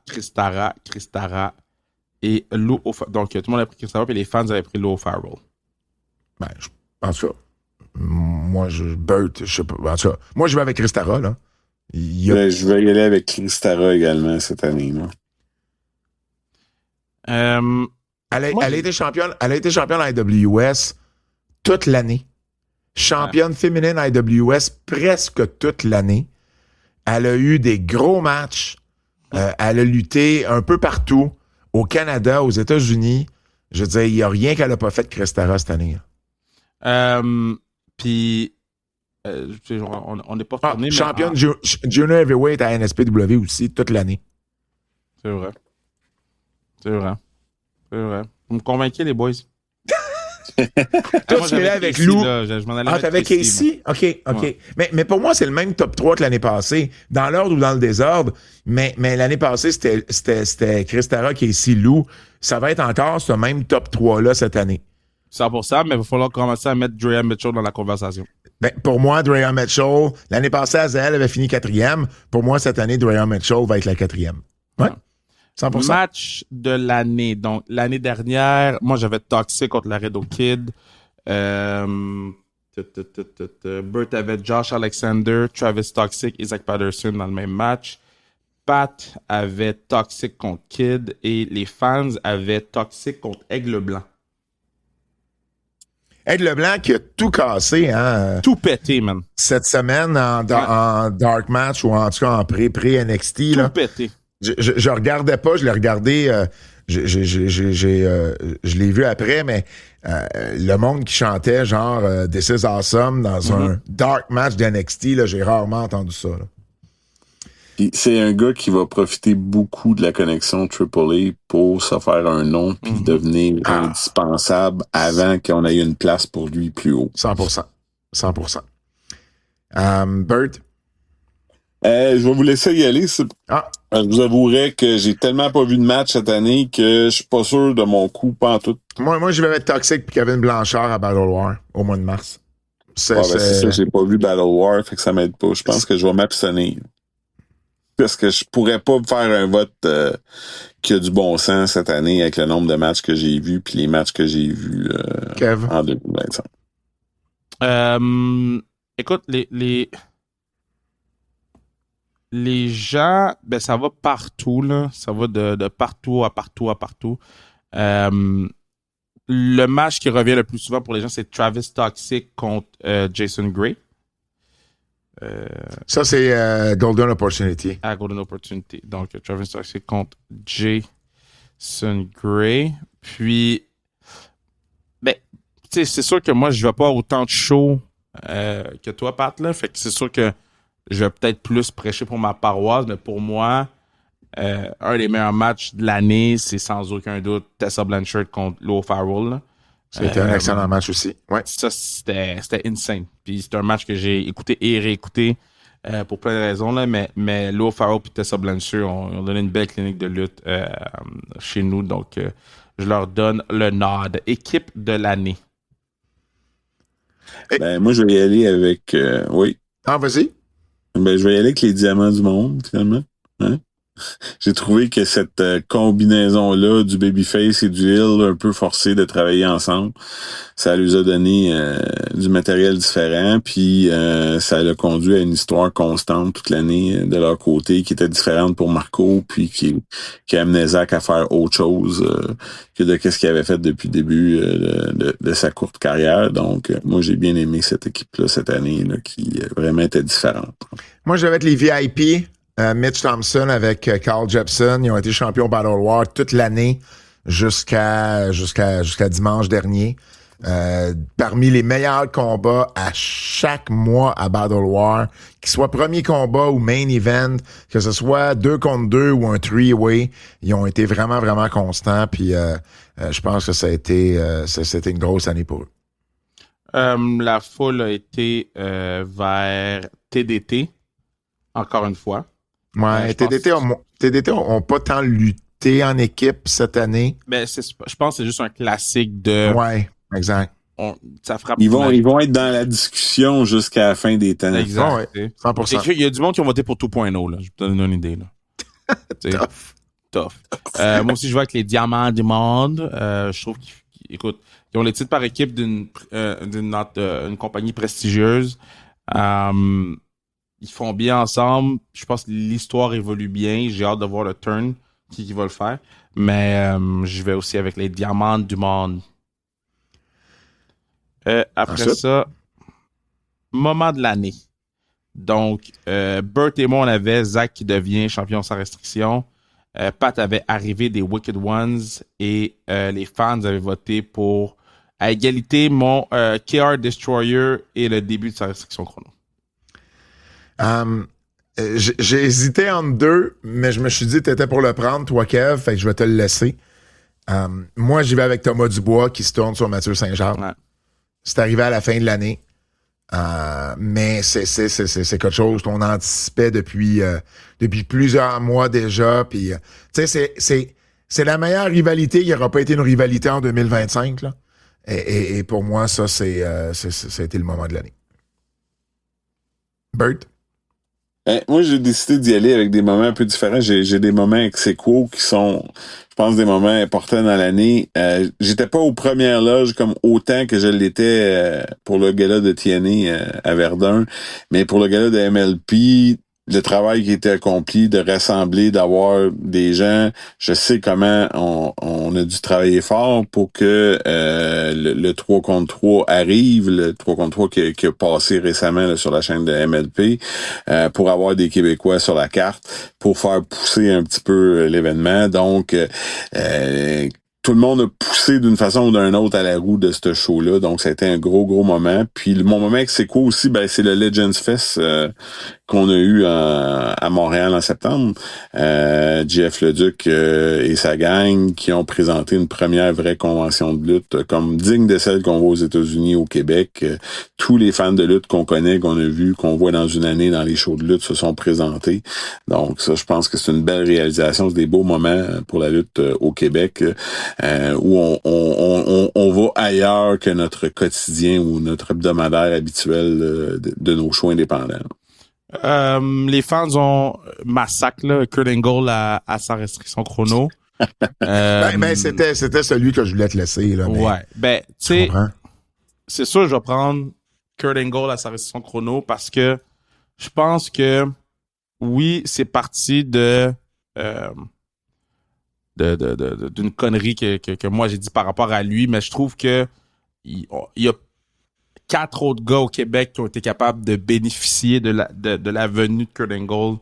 et Lou O'Farrell. Donc, tout le monde a pris Christara et les fans avaient pris Lou O'Farrell. Ben, en tout cas, moi, Bert, je sais pas. En tout cas, moi, je vais avec Christara, là. Je vais y aller avec Christara également cette année, moi. Elle a été championne à IWS toute l'année. Championne féminine à IWS presque toute l'année. Elle a eu des gros matchs. Elle a lutté un peu partout. Au Canada, aux États-Unis. Je veux dire, il n'y a rien qu'elle n'a pas fait de Christara cette année. Puis, on n'est pas tourné. Championne Junior Heavyweight à NSPW aussi toute l'année. C'est vrai. Vous me convainquez, les boys. Toi, tu es là avec Lou. Je m'en allais t'es avec Casey? OK. Ouais. Mais pour moi, c'est le même top 3 que l'année passée. Dans l'ordre ou dans le désordre. Mais l'année passée, c'était Christara, Casey, Lou. Ça va être encore ce même top 3-là cette année. 100%, mais il va falloir commencer à mettre Drea Mitchell dans la conversation. Ben, pour moi, Drea Mitchell, l'année passée, Azael avait fini 4e. Pour moi, cette année, Drea Mitchell va être la 4e. Ouais. 100%. Match de l'année. Donc, l'année dernière, moi, j'avais Toxic contre Laredo Kid. Bert avait Josh Alexander, Travis Toxic, Isaac Patterson dans le même match. Pat avait Toxic contre Kid et les fans avaient Toxic contre Aigle Blanc. Aigle Blanc qui a tout cassé, hein. Tout pété, man. Cette semaine en Dark Match ou en tout cas en pré-NXT. Tout pété. Je regardais pas, je l'ai regardé, je l'ai vu après, mais le monde qui chantait genre This is Awesome dans un Dark Match d'NXT, là, j'ai rarement entendu ça. Là. Puis c'est un gars qui va profiter beaucoup de la connexion AAA pour se faire un nom puis devenir indispensable avant qu'on ait une place pour lui plus haut. 100%. Bert? Je vais vous laisser y aller. Je vous avouerai que j'ai tellement pas vu de match cette année que je suis pas sûr de mon coup, pas en tout. Moi, je vais mettre Toxic puis Kevin Blanchard à Battle War au mois de mars. C'est ça, j'ai pas vu Battle War, fait que ça m'aide pas. Je pense que je vais m'abstenir. Parce que je pourrais pas faire un vote qui a du bon sens cette année avec le nombre de matchs que j'ai vus puis les matchs que j'ai vus en 2025. Écoute, les gens, ben ça va partout, là. Ça va de partout à partout. Le match qui revient le plus souvent pour les gens, c'est Travis Toxic contre Jason Gray. Ça, c'est Golden Opportunity. Golden Opportunity. Donc, Travis Toxic contre Jason Gray. Puis, ben, tu sais, c'est sûr que moi, je vais pas avoir autant de shows que toi, Pat, là. Fait que c'est sûr que je vais peut-être plus prêcher pour ma paroisse, mais pour moi, un des meilleurs matchs de l'année, c'est sans aucun doute Tessa Blanchard contre Lou Farrell. C'était un excellent match aussi. Ouais. Ça, c'était insane. Puis c'est un match que j'ai écouté et réécouté pour plein de raisons, là, mais Lou Farrell et Tessa Blanchard ont donné une belle clinique de lutte chez nous, donc je leur donne le nod. Équipe de l'année. Ben, moi, je vais y aller avec... oui. Ah, vas-y. Ben, je vais y aller avec les Diamants du Monde, finalement. Hein? J'ai trouvé que cette combinaison-là du babyface et du heel un peu forcé de travailler ensemble, ça lui a donné du matériel différent, puis ça l'a conduit à une histoire constante toute l'année de leur côté, qui était différente pour Marco, puis qui amenait Zach à faire autre chose que de qu'est-ce qu'il avait fait depuis le début de sa courte carrière. Donc, moi, j'ai bien aimé cette équipe-là cette année, là, qui vraiment était différente. Moi, je vais mettre les VIP. Mitch Thompson avec Carl Jepson, ils ont été champions Battle War toute l'année jusqu'à dimanche dernier. Parmi les meilleurs combats à chaque mois à Battle War, qu'il soit premier combat ou main event, que ce soit 2 contre 2 ou un 3-way, ils ont été vraiment, vraiment constants. Puis je pense que c'était une grosse année pour eux. La foule a été vers TDT, encore une fois. Ouais, TDT ont pas tant lutté en équipe cette année. Ben, je pense que c'est juste un classique de... Ouais, exact. Ça frappe. Ils vont être dans la discussion jusqu'à la fin des temps. Exact. Ouais, 100%. Il y a du monde qui ont voté pour 2.0, là. Je peux te donner une idée, là. Tough. Moi aussi, je vois avec les Diamants du Monde. Je trouve qu'ils ont les titres par équipe d'une compagnie prestigieuse. Ils font bien ensemble. Je pense que l'histoire évolue bien. J'ai hâte de voir le turn qui va le faire. Mais je vais aussi avec les Diamants du Monde. Après ça, moment de l'année. Donc, Bert et moi, on avait Zach qui devient champion sans restriction. Pat avait arrivé des Wicked Ones et les fans avaient voté pour, à égalité, mon KR Destroyer et le début de sa restriction chrono. J'ai hésité entre deux, mais je me suis dit t'étais pour le prendre, toi, Kev, fait que je vais te le laisser. Moi, j'y vais avec Thomas Dubois qui se tourne sur Mathieu Saint-Jacques. Ouais. C'est arrivé à la fin de l'année. Mais c'est quelque chose qu'on anticipait depuis plusieurs mois déjà. Puis, tu sais, c'est la meilleure rivalité. Il n'y aura pas été une rivalité en 2025. Là. Et pour moi, ça, ça a été le moment de l'année. Bert? Moi, j'ai décidé d'y aller avec des moments un peu différents. J'ai des moments ex aequo qui sont, je pense, des moments importants dans l'année. J'étais pas aux premières loges comme autant que je l'étais pour le gala de TNA à Verdun, mais pour le gala de MLP, le travail qui était accompli, de rassembler, d'avoir des gens, je sais comment on a dû travailler fort pour que le 3 contre 3 arrive, le 3 contre 3 qui a passé récemment là, sur la chaîne de MLP, pour avoir des Québécois sur la carte, pour faire pousser un petit peu l'événement. Donc, tout le monde a poussé d'une façon ou d'une autre à la roue de ce show-là. Donc, ça a été un gros moment. Puis, mon moment, c'est quoi aussi? Ben, c'est le Legends Fest qu'on a eu à Montréal en septembre. JF Leduc et sa gang qui ont présenté une première vraie convention de lutte comme digne de celle qu'on voit aux États-Unis, au Québec. Tous les fans de lutte qu'on connaît, qu'on a vu, qu'on voit dans une année dans les shows de lutte se sont présentés. Donc ça, je pense que c'est une belle réalisation. C'est des beaux moments pour la lutte au Québec où on va ailleurs que notre quotidien ou notre hebdomadaire habituel de nos shows indépendants. Les fans ont massacre là, Kurt Angle à sa restriction chrono. C'était celui que je voulais te laisser. Là, mais ouais. Ben, tu sais, c'est sûr, je vais prendre Kurt Angle à sa restriction chrono parce que je pense que oui, c'est parti d'une connerie que moi j'ai dit par rapport à lui, mais je trouve que il y a 4 autres gars au Québec qui ont été capables de bénéficier de la venue de Kurt Angle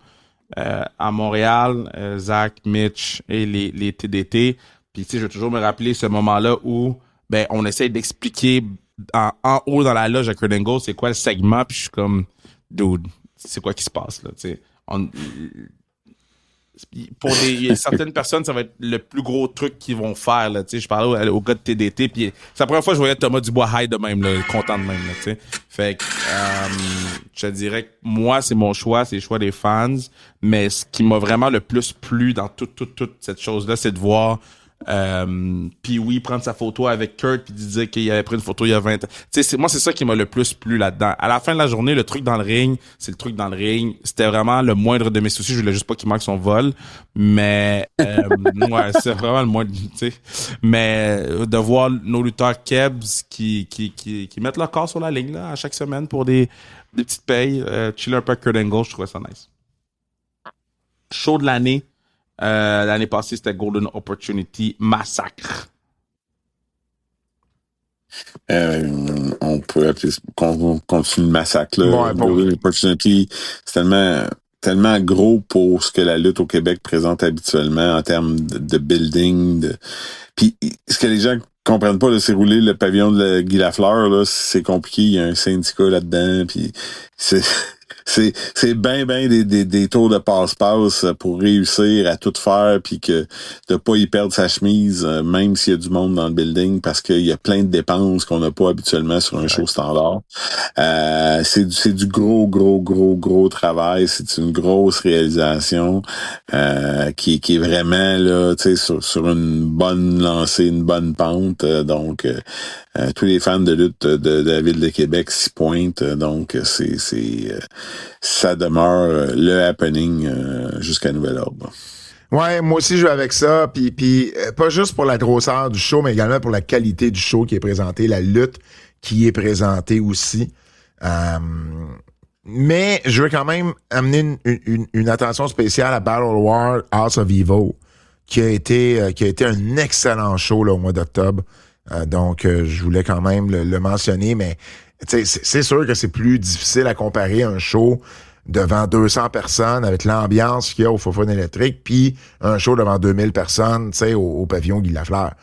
à Montréal, Zach, Mitch et les TDT. Puis tu sais, je vais toujours me rappeler ce moment-là où ben on essaie d'expliquer en haut dans la loge à Kurt Angle c'est quoi le segment, puis je suis comme dude, c'est quoi qui se passe là, tu sais. pour certaines personnes, ça va être le plus gros truc qu'ils vont faire, là, tu sais. Je parlais au gars de TDT, puis c'est la première fois que je voyais Thomas Dubois high de même, là, content de même, là, tu sais. Fait que, je te dirais que moi, c'est mon choix, c'est le choix des fans, mais ce qui m'a vraiment le plus plu dans toute cette chose-là, c'est de voir puis oui, prendre sa photo avec Kurt puis dire qu'il avait pris une photo il y a 20 ans. Tu sais, moi, c'est ça qui m'a le plus plu là-dedans. À la fin de la journée, le truc dans le ring, c'est le truc dans le ring. C'était vraiment le moindre de mes soucis. Je voulais juste pas qu'il manque son vol. Mais, ouais, c'est vraiment le moindre, tu sais. Mais, de voir nos lutteurs Kebs qui mettent leur corps sur la ligne, là, à chaque semaine pour des petites payes, chiller un peu avec Kurt Angle, je trouvais ça nice. Show de l'année. L'année passée, c'était Golden Opportunity Massacre. On peut appeler qu'on continue le massacre là. Ouais, Golden Opportunity, c'est tellement gros pour ce que la lutte au Québec présente habituellement en termes de building. Puis ce que les gens comprennent pas, là, c'est rouler le pavillon de Guy Lafleur, là, c'est compliqué. Il y a un syndicat là-dedans, puis c'est bien des tours de passe-passe pour réussir à tout faire puis que de pas y perdre sa chemise même s'il y a du monde dans le building parce qu'il y a plein de dépenses qu'on n'a pas habituellement sur un show standard. C'est du gros travail, c'est une grosse réalisation qui est vraiment là, tu sais, sur une bonne lancée, une bonne pente. Donc tous les fans de lutte de la ville de Québec s'y pointent. Donc ça demeure le happening jusqu'à nouvel ordre. Ouais, moi aussi je joue avec ça, puis pas juste pour la grosseur du show, mais également pour la qualité du show qui est présenté, la lutte qui est présentée aussi. Mais je veux quand même amener une attention spéciale à Battle War House of Evil, qui a été un excellent show là, au mois d'octobre. Donc, je voulais quand même le mentionner, mais c'est sûr que c'est plus difficile à comparer un show devant 200 personnes avec l'ambiance qu'il y a au Fofone électrique, puis un show devant 2000 personnes, tu sais, au pavillon Guy Lafleur.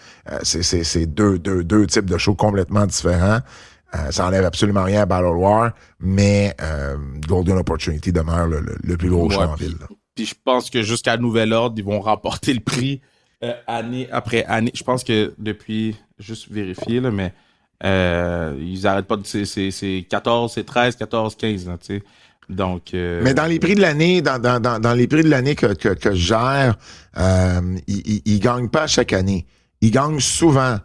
C'est deux types de shows complètement différents. Ça enlève absolument rien à Battle War, mais Golden Opportunity demeure le plus gros show en ville. Puis je pense que jusqu'à nouvel ordre, ils vont remporter le prix année après année. Je pense que depuis, juste vérifier, là, mais ils arrêtent pas de... C'est 14, c'est 13, 14, 15, là, tu sais. Donc, mais dans les prix de l'année, dans les prix de l'année que je gère, ils gagnent pas à chaque année. Ils gagnent souvent,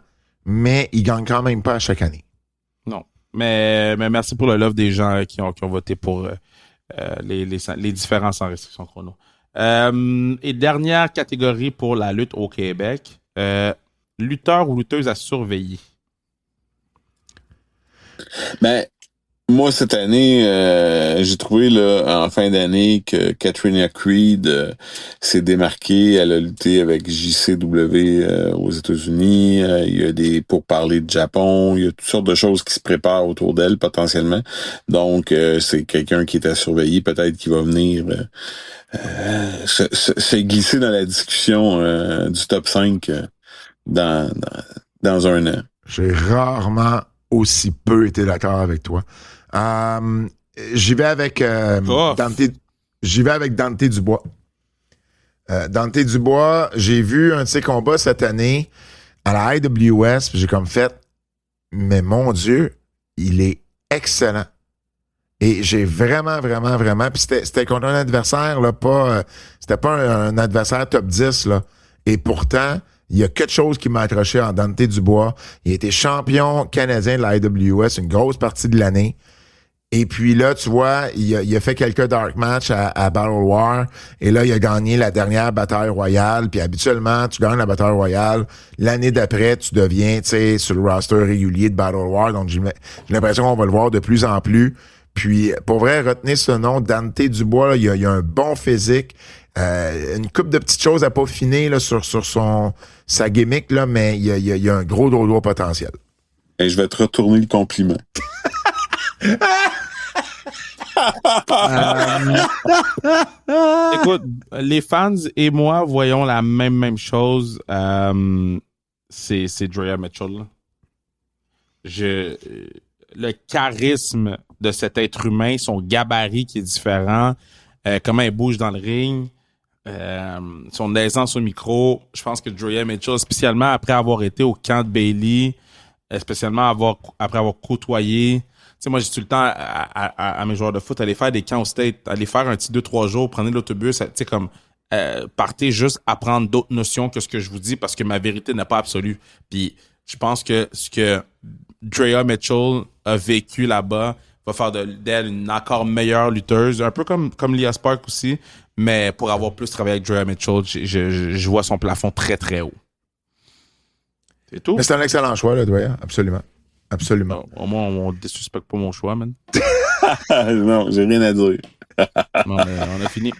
mais ils gagnent quand même pas à chaque année. Non. Mais merci pour le love des gens qui ont voté pour les différents sans restriction chrono. Et dernière catégorie pour la lutte au Québec, lutteur ou lutteuse à surveiller. Ben, moi, cette année, j'ai trouvé là en fin d'année que Katrina Creed s'est démarquée. Elle a lutté avec JCW aux États-Unis. Il y a des pourparlers de Japon. Il y a toutes sortes de choses qui se préparent autour d'elle potentiellement. Donc, c'est quelqu'un qui est à surveiller. Peut-être qu'il va venir se glisser dans la discussion du top 5 dans un an. J'ai rarement aussi peu été d'accord avec toi. J'y vais avec Dante Dubois. Dante Dubois, j'ai vu un de ses combats cette année à la IWS, puis j'ai comme fait, mais mon Dieu, il est excellent. Et j'ai vraiment, puis c'était contre un adversaire, là, c'était pas un adversaire top 10, là. Et pourtant, il y a quelque chose qui m'a accroché en Dante Dubois. Il a été champion canadien de la IWS une grosse partie de l'année. Et puis là, tu vois, il a fait quelques dark matchs à Battle War. Et là, il a gagné la dernière bataille royale. Puis habituellement, tu gagnes la bataille royale. L'année d'après, tu deviens, tu sais, sur le roster régulier de Battle War. Donc, j'ai l'impression qu'on va le voir de plus en plus. Puis, pour vrai, retenez ce nom, Dante Dubois, là, il a un bon physique. Une couple de petites choses à peaufiner là, sur sa gimmick, là, mais il y a un gros potentiel. Et je vais te retourner le compliment. Écoute, les fans et moi voyons la même chose. C'est Drea Mitchell. Le charisme de cet être humain, son gabarit qui est différent, comment il bouge dans le ring, son aisance au micro. Je pense que Drea Mitchell, spécialement après avoir été au camp de Bailey, spécialement après avoir côtoyé. Tu sais, moi, j'ai tout le temps à mes joueurs de foot, aller faire des camps au State, aller faire un petit 2-3 jours, prenez l'autobus, tu sais, comme partez juste apprendre d'autres notions que ce que je vous dis parce que ma vérité n'est pas absolue. Puis je pense que ce que Drea Mitchell a vécu là-bas va faire d'elle une encore meilleure lutteuse, un peu comme Leah Spark aussi, mais pour avoir plus travaillé avec Drea Mitchell, je vois son plafond très, très haut. C'est tout. Mais c'est un excellent choix, là, Drea. Absolument. Absolument. Au moins, on ne désuspecte pas mon choix, man. Non, j'ai rien à dire. Non, mais on a fini.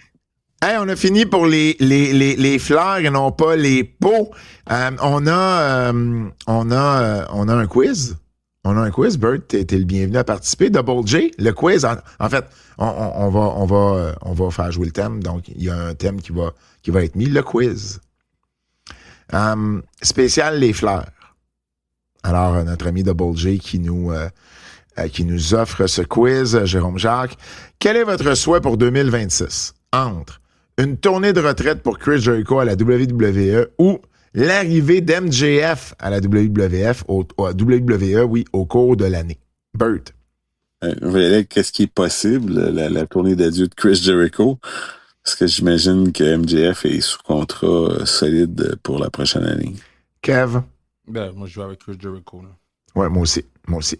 Hey, on a fini pour les fleurs et non pas les pots. On a un quiz. On a un quiz, Bert. T'es le bienvenu à participer. Double J, le quiz. En fait, on va faire jouer le thème. Donc, il y a un thème qui va être mis. Le quiz. Spécial les fleurs. Alors, notre ami Double J qui nous offre ce quiz, Jérôme Jacques. Quel est votre souhait pour 2026? Entre une tournée de retraite pour Chris Jericho à la WWE ou l'arrivée d'MJF à la WWE, au cours de l'année. Bert. Vous voyez, qu'est-ce qui est possible, la tournée d'adieu de Chris Jericho? Parce que j'imagine que MJF est sous contrat solide pour la prochaine année. Kev. Ben, moi, je joue avec Chris Jericho. Là. Ouais, moi aussi.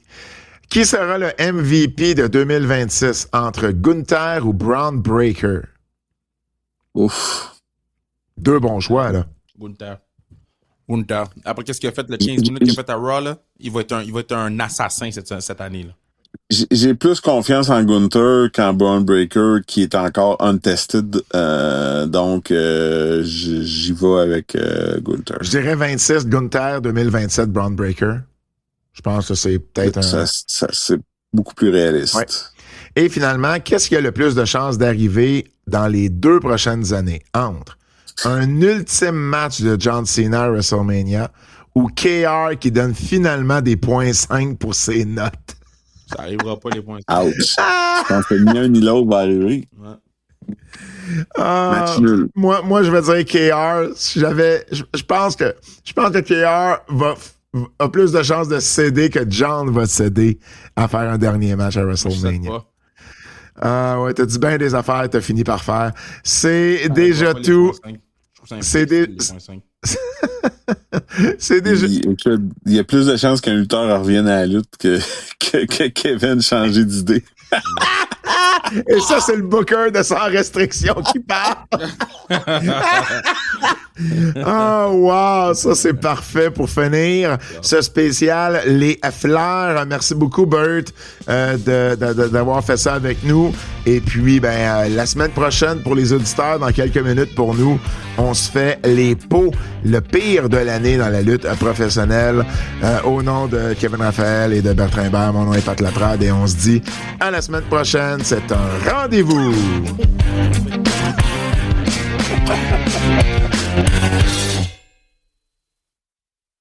Qui sera le MVP de 2026 entre Gunther ou Braun Breaker? Ouf. Deux bons choix, là. Gunther. Après, qu'est-ce qu'il a fait, le 15 minutes qu'il a fait à Raw, là? Il va être un assassin cette année, là. J'ai plus confiance en Gunther qu'en Braun Breaker, qui est encore untested. Donc, j'y vais avec Gunther. Je dirais 26 Gunther, 2027 Braun Breaker. Je pense que c'est peut-être c'est beaucoup plus réaliste. Ouais. Et finalement, qu'est-ce qui a le plus de chances d'arriver dans les 2 prochaines années? Entre un ultime match de John Cena à WrestleMania ou KR qui donne finalement des points 5 pour ses notes? Ça arrivera pas, les points 5. Ouch! Je pense que ni un ni l'autre va arriver. Ouais. Match nul. Moi, je vais dire KR. Je pense que KR a plus de chances de céder que John va céder à faire un dernier match à WrestleMania. Ouais, t'as dit bien des affaires, t'as fini par faire. C'est déjà tout. C'est déjà. Il y a plus de chances qu'un lutteur revienne à la lutte que Kevin changer d'idée. Et ça, c'est le booker de Sans Restriction qui parle. Oh, wow, ça, c'est parfait pour finir ce spécial Les Fleurs. Merci beaucoup, Bert, d'avoir fait ça avec nous. Et puis, la semaine prochaine, pour les auditeurs, dans quelques minutes, pour nous, on se fait les pots, le pire de l'année dans la lutte professionnelle. Au nom de Kevin Raphaël et de Bertrand Hébert, mon nom est Pat Laprade et on se dit à la semaine prochaine. C'est un rendez-vous.